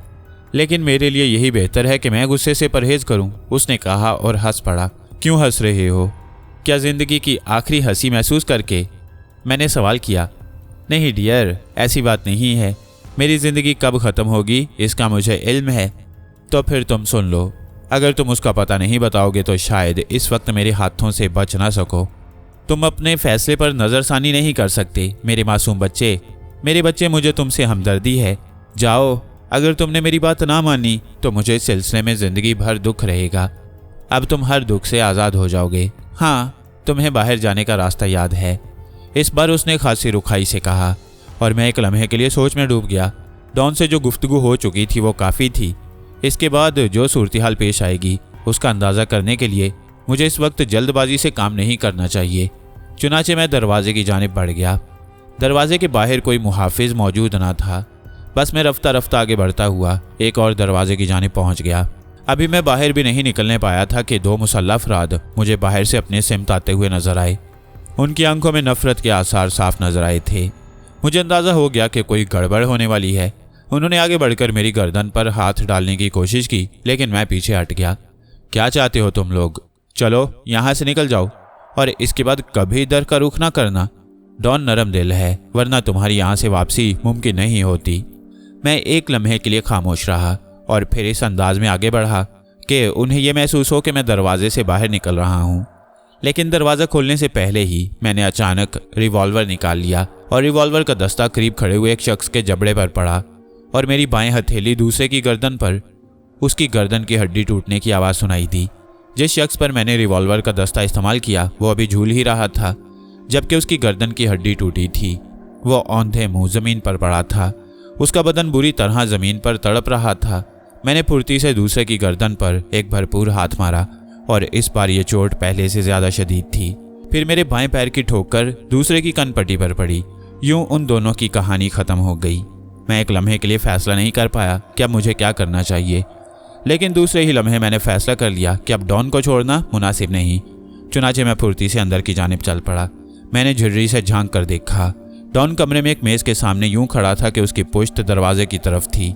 लेकिन मेरे लिए यही बेहतर है कि मैं गुस्से से परहेज़ करूं। उसने कहा और हंस पड़ा। क्यों हंस रहे हो? क्या ज़िंदगी की आखिरी हंसी महसूस करके? मैंने सवाल किया। नहीं डियर, ऐसी बात नहीं है। मेरी ज़िंदगी कब ख़त्म होगी इसका मुझे इल्म है। तो फिर तुम सुन लो। अगर तुम उसका पता नहीं बताओगे तो शायद इस वक्त मेरे हाथों से बच ना सको। तुम अपने फैसले पर नज़रसानी नहीं कर सकते। मेरे मासूम बच्चे, मेरे बच्चे, मुझे तुमसे हमदर्दी है। जाओ। अगर तुमने मेरी बात ना मानी तो मुझे इस सिलसिले में ज़िंदगी भर दुख रहेगा। अब तुम हर दुख से आज़ाद हो जाओगे। हाँ, तुम्हें बाहर जाने का रास्ता याद है। इस बार उसने खासी रुखाई से कहा, और मैं एक लम्हे के लिए सोच में डूब गया। डॉन से जो गुफ्तगू हो चुकी थी वो काफ़ी थी। इसके बाद जो सूरत हाल पेश आएगी उसका अंदाज़ा करने के लिए मुझे इस वक्त जल्दबाजी से काम नहीं करना चाहिए। चुनाचे मैं दरवाजे की जानिब बढ़ गया। दरवाजे के बाहर कोई मुहाफिज मौजूद ना था। बस मैं रफ्ता रफ्ता आगे बढ़ता हुआ एक और दरवाजे की जानिब पहुंच गया। अभी मैं बाहर भी नहीं निकलने पाया था कि दो मुसल्लह अफराद मुझे बाहर से अपने सिमत आते हुए नजर आए। उनकी आंखों में नफरत के आसार साफ नजर आए थे। मुझे अंदाज़ा हो गया कि कोई गड़बड़ होने वाली है। उन्होंने आगे बढ़कर मेरी गर्दन पर हाथ डालने की कोशिश की, लेकिन मैं पीछे हट गया। क्या चाहते हो तुम लोग? चलो यहाँ से निकल जाओ, और इसके बाद कभी दर का रुख ना करना। डॉन नरम दिल है, वरना तुम्हारी यहाँ से वापसी मुमकिन नहीं होती। मैं एक लम्हे के लिए खामोश रहा और फिर इस अंदाज में आगे बढ़ा कि उन्हें यह महसूस हो कि मैं दरवाजे से बाहर निकल रहा हूँ। लेकिन दरवाज़ा खोलने से पहले ही मैंने अचानक रिवॉल्वर निकाल लिया, और रिवॉल्वर का दस्ता करीब खड़े हुए एक शख्स के जबड़े पर पड़ा, और मेरी बाएं हथेली दूसरे की गर्दन पर। उसकी गर्दन की हड्डी टूटने की आवाज़ सुनाई दी। जिस शख्स पर मैंने रिवॉल्वर का दस्ता इस्तेमाल किया वो अभी झूल ही रहा था, जबकि उसकी गर्दन की हड्डी टूटी थी। वो औंधे मुंह ज़मीन पर पड़ा था। उसका बदन बुरी तरह ज़मीन पर तड़प रहा था। मैंने फुर्ती से दूसरे की गर्दन पर एक भरपूर हाथ मारा, और इस बार ये चोट पहले से ज़्यादा शदीद थी। फिर मेरे बाएं पैर की ठोकर दूसरे की कनपट्टी पर पड़ी। यूं उन दोनों की कहानी ख़त्म हो गई। मैं एक लम्हे के लिए फ़ैसला नहीं कर पाया कि अब मुझे क्या करना चाहिए, लेकिन दूसरे ही लम्हे मैंने फ़ैसला कर लिया कि अब डॉन को छोड़ना मुनासिब नहीं। चुनाचे मैं फुर्ती से अंदर की जानिब चल पड़ा। मैंने झिर्री से झांक कर देखा। डॉन कमरे में एक मेज़ के सामने यूं खड़ा था कि उसकी पुश्त दरवाजे की तरफ थी।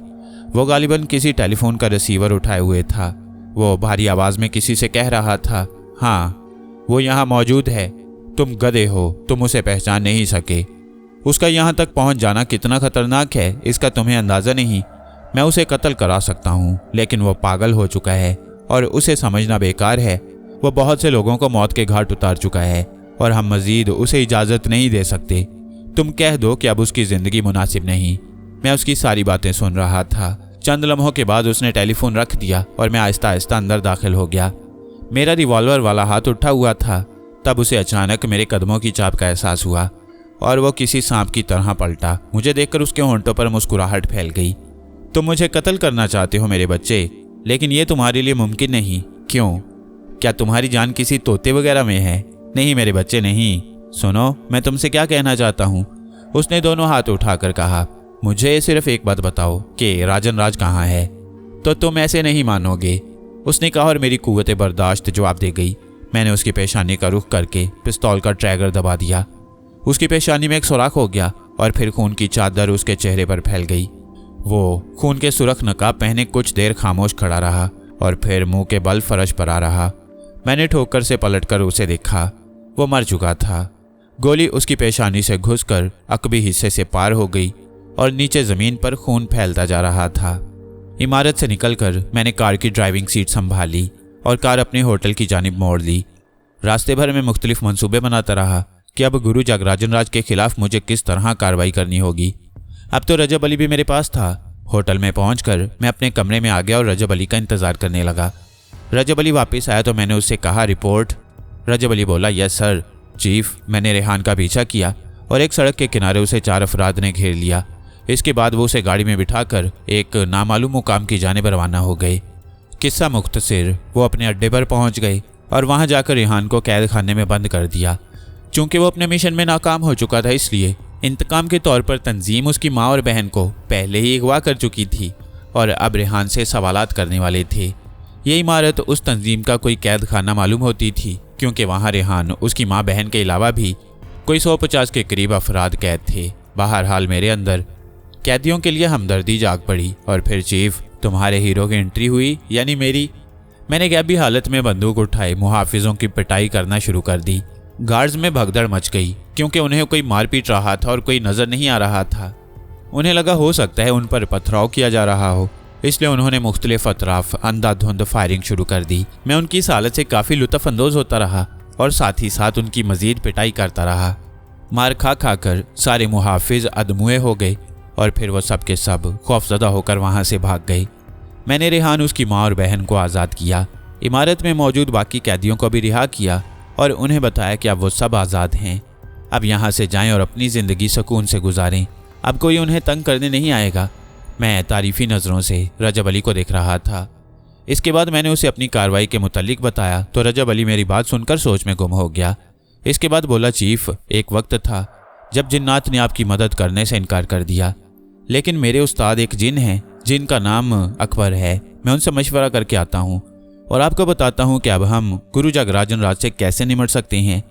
वो गालिबन किसी टेलीफोन का रिसीवर उठाए हुए था। वो भारी आवाज़ में किसी से कह रहा था, हाँ वो यहाँ मौजूद है। तुम गधे हो, तुम उसे पहचान नहीं सके। उसका यहाँ तक पहुँच जाना कितना ख़तरनाक है इसका तुम्हें अंदाज़ा नहीं। मैं उसे कत्ल करा सकता हूँ, लेकिन वो पागल हो चुका है और उसे समझना बेकार है। वो बहुत से लोगों को मौत के घाट उतार चुका है और हम मजीद उसे इजाज़त नहीं दे सकते। तुम कह दो कि अब उसकी ज़िंदगी मुनासिब नहीं। मैं उसकी सारी बातें सुन रहा था। चंद लम्हों के बाद उसने टेलीफोन रख दिया और मैं आहिस्ता आहिस्ता अंदर दाखिल हो गया। मेरा रिवॉल्वर वाला हाथ उठा हुआ था। तब उसे अचानक मेरे कदमों की चाप का एहसास हुआ और वो किसी सांप की तरह पलटा। मुझे देखकर उसके होंठों पर मुस्कुराहट फैल गई। तुम मुझे कत्ल करना चाहते हो मेरे बच्चे, लेकिन ये तुम्हारे लिए मुमकिन नहीं। क्यों? क्या तुम्हारी जान किसी तोते वगैरह में है? नहीं मेरे बच्चे नहीं। सुनो, मैं तुमसे क्या कहना चाहता हूँ। उसने दोनों हाथ उठाकर कहा, मुझे सिर्फ एक बात बताओ कि राजन राज कहाँ है। तो तुम ऐसे नहीं मानोगे, उसने कहा और मेरी कुव्वत बर्दाश्त जवाब दे गई। मैंने उसकी पेशानी का रुख करके पिस्तौल का ट्रैगर दबा दिया। उसकी पेशानी में एक सुराख हो गया और फिर खून की चादर उसके चेहरे पर फैल गई। वो खून के सुरख नकाब पहने कुछ देर खामोश खड़ा रहा और फिर मुंह के बल फर्श पर आ रहा। मैंने ठोकर से पलटकर उसे देखा। वो मर चुका था। गोली उसकी पेशानी से घुसकर अकबी हिस्से से पार हो गई और नीचे ज़मीन पर खून फैलता जा रहा था। इमारत से निकलकर मैंने कार की ड्राइविंग सीट संभाली और कार अपने होटल की जानिब मोड़ ली। रास्ते भर में मुख्तलिफ मंसूबे बनाता रहा कि अब गुरु जगराजन राज के खिलाफ मुझे किस तरह कार्रवाई करनी होगी। अब तो रजब अली भी मेरे पास था। होटल में पहुंचकर मैं अपने कमरे में आ गया और रजब अली का इंतज़ार करने लगा। रजब अली वापस आया तो मैंने उससे कहा, रिपोर्ट। रजब अली बोला, यस सर चीफ। मैंने रेहान का पीछा किया और एक सड़क के किनारे उसे 4 अफराद ने घेर लिया। इसके बाद वो उसे गाड़ी में बिठाकर एक नामालूम मुकाम की जानिब रवाना हो गए। किस्सा मुख्तसर, वो अपने अड्डे पर पहुंच गए और वहां जाकर रेहान को कैद खाने में बंद कर दिया। चूंकि वो अपने मिशन में नाकाम हो चुका था, इसलिए इंतकाम के तौर पर तंजीम उसकी माँ और बहन को पहले ही अगवा कर चुकी थी और अब रेहान से सवालात करने वाले थे। ये इमारत उस तंजीम का कोई कैद खाना मालूम होती थी, क्योंकि वहाँ रेहान, उसकी माँ बहन के अलावा भी कोई 150 के करीब अफराद कैद थे। बहरहाल मेरे अंदर कैदियों के लिए हमदर्दी जाग पड़ी। और फिर चीफ, तुम्हारे हीरो की एंट्री हुई, यानी मेरी। मैंने गैबी हालत में बंदूक उठाए मुहाफिजों की पिटाई करना शुरू कर दी। गार्ड्स में भगदड़ मच गई, क्योंकि उन्हें कोई मार पीट रहा था और कोई नज़र नहीं आ रहा था। उन्हें लगा हो सकता है उन पर पथराव किया जा रहा हो, इसलिए उन्होंने मुख्तलिफ अतराफ अंधाधुंध फायरिंग शुरू कर दी। मैं उनकी इस हालत से काफ़ी लुत्फ़अंदोज़ होता रहा और साथ ही साथ उनकी मज़ीद पिटाई करता रहा। मार खा खाकर सारे मुहाफिज अदमुए हो गए और फिर वो सब के सब खौफजदा होकर वहाँ से भाग गए। मैंने रेहान, उसकी माँ और बहन को आज़ाद किया। इमारत में मौजूद बाकी कैदियों को भी रिहा किया और उन्हें बताया कि अब वो सब आज़ाद हैं। अब यहाँ से जाएं और अपनी ज़िंदगी सुकून से गुजारें। अब कोई उन्हें तंग करने नहीं आएगा। मैं तारीफ़ी नज़रों से रजब अली को देख रहा था। इसके बाद मैंने उसे अपनी कार्रवाई के मुतालिक बताया तो रजब अली मेरी बात सुनकर सोच में गुम हो गया। इसके बाद बोला, चीफ, एक वक्त था जब जिन्नात ने आपकी मदद करने से इनकार कर दिया, लेकिन मेरे उस्ताद एक जिन हैं जिनका नाम अकबर है। मैं उनसे मशवरा करके आता हूँ और आपको बताता हूँ कि अब हम गुरु जगराजन राज से कैसे निमट सकते हैं,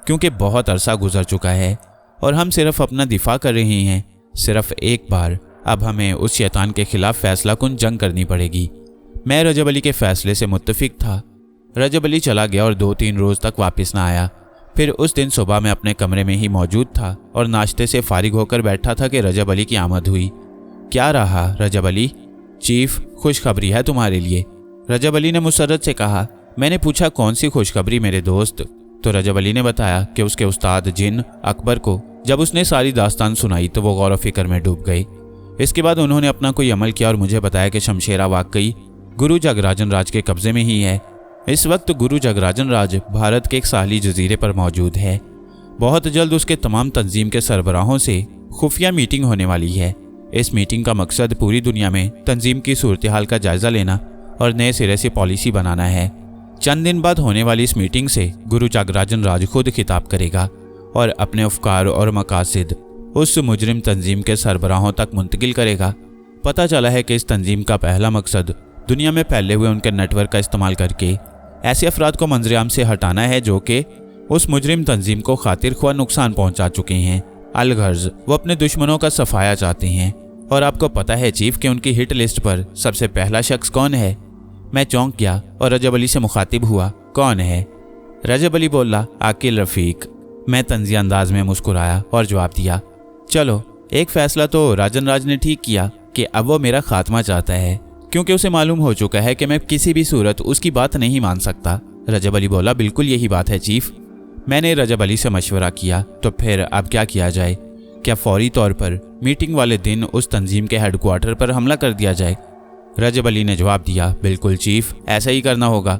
क्योंकि बहुत अरसा गुजर चुका है और हम सिर्फ अपना दिफा कर रहे हैं। सिर्फ एक बार अब हमें उस शैतान के खिलाफ फैसला कुन जंग करनी पड़ेगी। मैं रजब अली के फैसले से मुत्तफिक था। रजब अली चला गया और 2-3 रोज़ तक वापस ना आया। फिर उस दिन सुबह मैं अपने कमरे में ही मौजूद था और नाश्ते से फारिग होकर बैठा था कि रजब अली की आमद हुई। क्या रहा रजब अली? चीफ, खुशखबरी है तुम्हारे लिए, रजब अली ने मुसर्रत से कहा। मैंने पूछा, कौन सी खुशखबरी मेरे दोस्त? तो रजब अली ने बताया कि उसके उस्ताद जिन अकबर को जब उसने सारी दास्तान सुनाई तो वो गौर व फिक्र में डूब गई। इसके बाद उन्होंने अपना कोई अमल किया और मुझे बताया कि शमशेरा वाकई गुरु जगराजन राज के कब्ज़े में ही है। इस वक्त गुरु जगराजन राज भारत के एक साहली जजीरे पर मौजूद है। बहुत जल्द उसके तमाम तंजीम के सरबराहों से खुफिया मीटिंग होने वाली है। इस मीटिंग का मकसद पूरी दुनिया में तंजीम की सूरत हाल का जायज़ा लेना और नए सिरे से पॉलिसी बनाना है। चंद दिन बाद होने वाली इस मीटिंग से गुरु जगराजन राज खुद खिताब करेगा और अपने अफकार और मकासद उस मुजरिम तंजीम के सरबराहों तक मुंतकिल करेगा। पता चला है कि इस तंजीम का पहला मकसद दुनिया में फैले हुए उनके नेटवर्क का इस्तेमाल करके ऐसे अफराद को मंजरेआम से हटाना है जो कि उस मुजरिम तंजीम को खातिर ख्वाह नुकसान पहुंचा चुके हैं। अलगर्ज वो अपने दुश्मनों का सफाया चाहते हैं। और आपको पता है चीफ कि उनकी हिट लिस्ट पर सबसे पहला शख्स कौन है? मैं चौंक गया और रजब अली से मुखातिब हुआ, कौन है? रजब अली बोला, आकिल रफ़ीक। मैं तंज़ी अंदाज में मुस्कुराया और जवाब दिया, चलो एक फ़ैसला तो राजन राज ने ठीक किया कि अब वो मेरा खात्मा चाहता है, क्योंकि उसे मालूम हो चुका है कि मैं किसी भी सूरत उसकी बात नहीं मान सकता। रजब अली बोला, बिल्कुल यही बात है चीफ। मैंने रजब अली से मशवरा किया, तो फिर अब क्या किया जाए? क्या फौरी तौर पर मीटिंग वाले दिन उस तंजीम के हेडक्वार्टर पर हमला कर दिया जाए? रजब अली ने जवाब दिया, बिल्कुल चीफ, ऐसा ही करना होगा,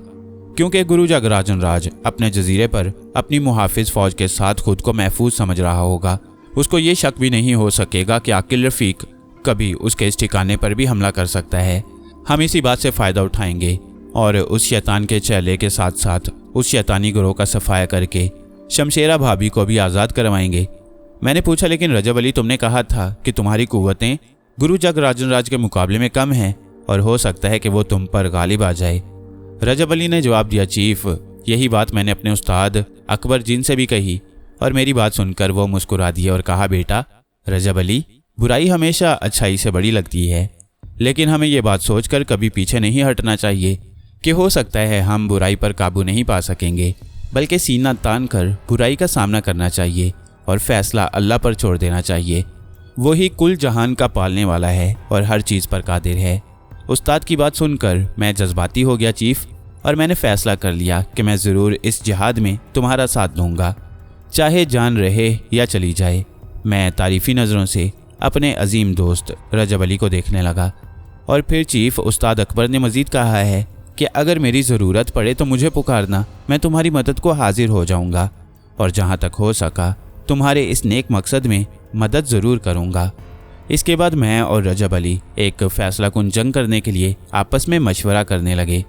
क्योंकि गुरु जगराजन राज अपने जजीरे पर अपनी मुहाफिज फौज के साथ खुद को महफूज समझ रहा होगा। उसको ये शक भी नहीं हो सकेगा कि आकिल रफीक कभी उसके इस ठिकाने पर भी हमला कर सकता है। हम इसी बात से फ़ायदा उठाएंगे और उस शैतान के चेले के साथ साथ उस शैतानी गिरोह का सफाया करके शमशेरा भाभी को भी आज़ाद करवाएंगे। मैंने पूछा, लेकिन रजब अली, तुमने कहा था कि तुम्हारी कुव्वतें गुरु जगराजन राज के मुकाबले में कम हैं और हो सकता है कि वो तुम पर गालिब आ जाए। रजब अली ने जवाब दिया, चीफ, यही बात मैंने अपने उस्ताद अकबर जिन से भी कही और मेरी बात सुनकर वो मुस्कुरा दिए और कहा, बेटा रजब अली, बुराई हमेशा अच्छाई से बड़ी लगती है, लेकिन हमें ये बात सोचकर कभी पीछे नहीं हटना चाहिए कि हो सकता है हम बुराई पर काबू नहीं पा सकेंगे, बल्कि सीना तान कर बुराई का सामना करना चाहिए और फैसला अल्लाह पर छोड़ देना चाहिए। वही कुल जहान का पालने वाला है और हर चीज़ पर कादिर है। उस्ताद की बात सुनकर मैं जज्बाती हो गया चीफ, और मैंने फ़ैसला कर लिया कि मैं ज़रूर इस जिहाद में तुम्हारा साथ दूंगा, चाहे जान रहे या चली जाए। मैं तारीफ़ी नज़रों से अपने अजीम दोस्त रजब अली को देखने लगा। और फिर चीफ, उस्ताद अकबर ने मज़ीद कहा है कि अगर मेरी ज़रूरत पड़े तो मुझे पुकारना, मैं तुम्हारी मदद को हाजिर हो जाऊंगा और जहाँ तक हो सका तुम्हारे इस नेक मकसद में मदद ज़रूर करूँगा। इसके बाद मैं और रजब अली एक फ़ैसला कुन जंग करने के लिए आपस में मशवरा करने लगे।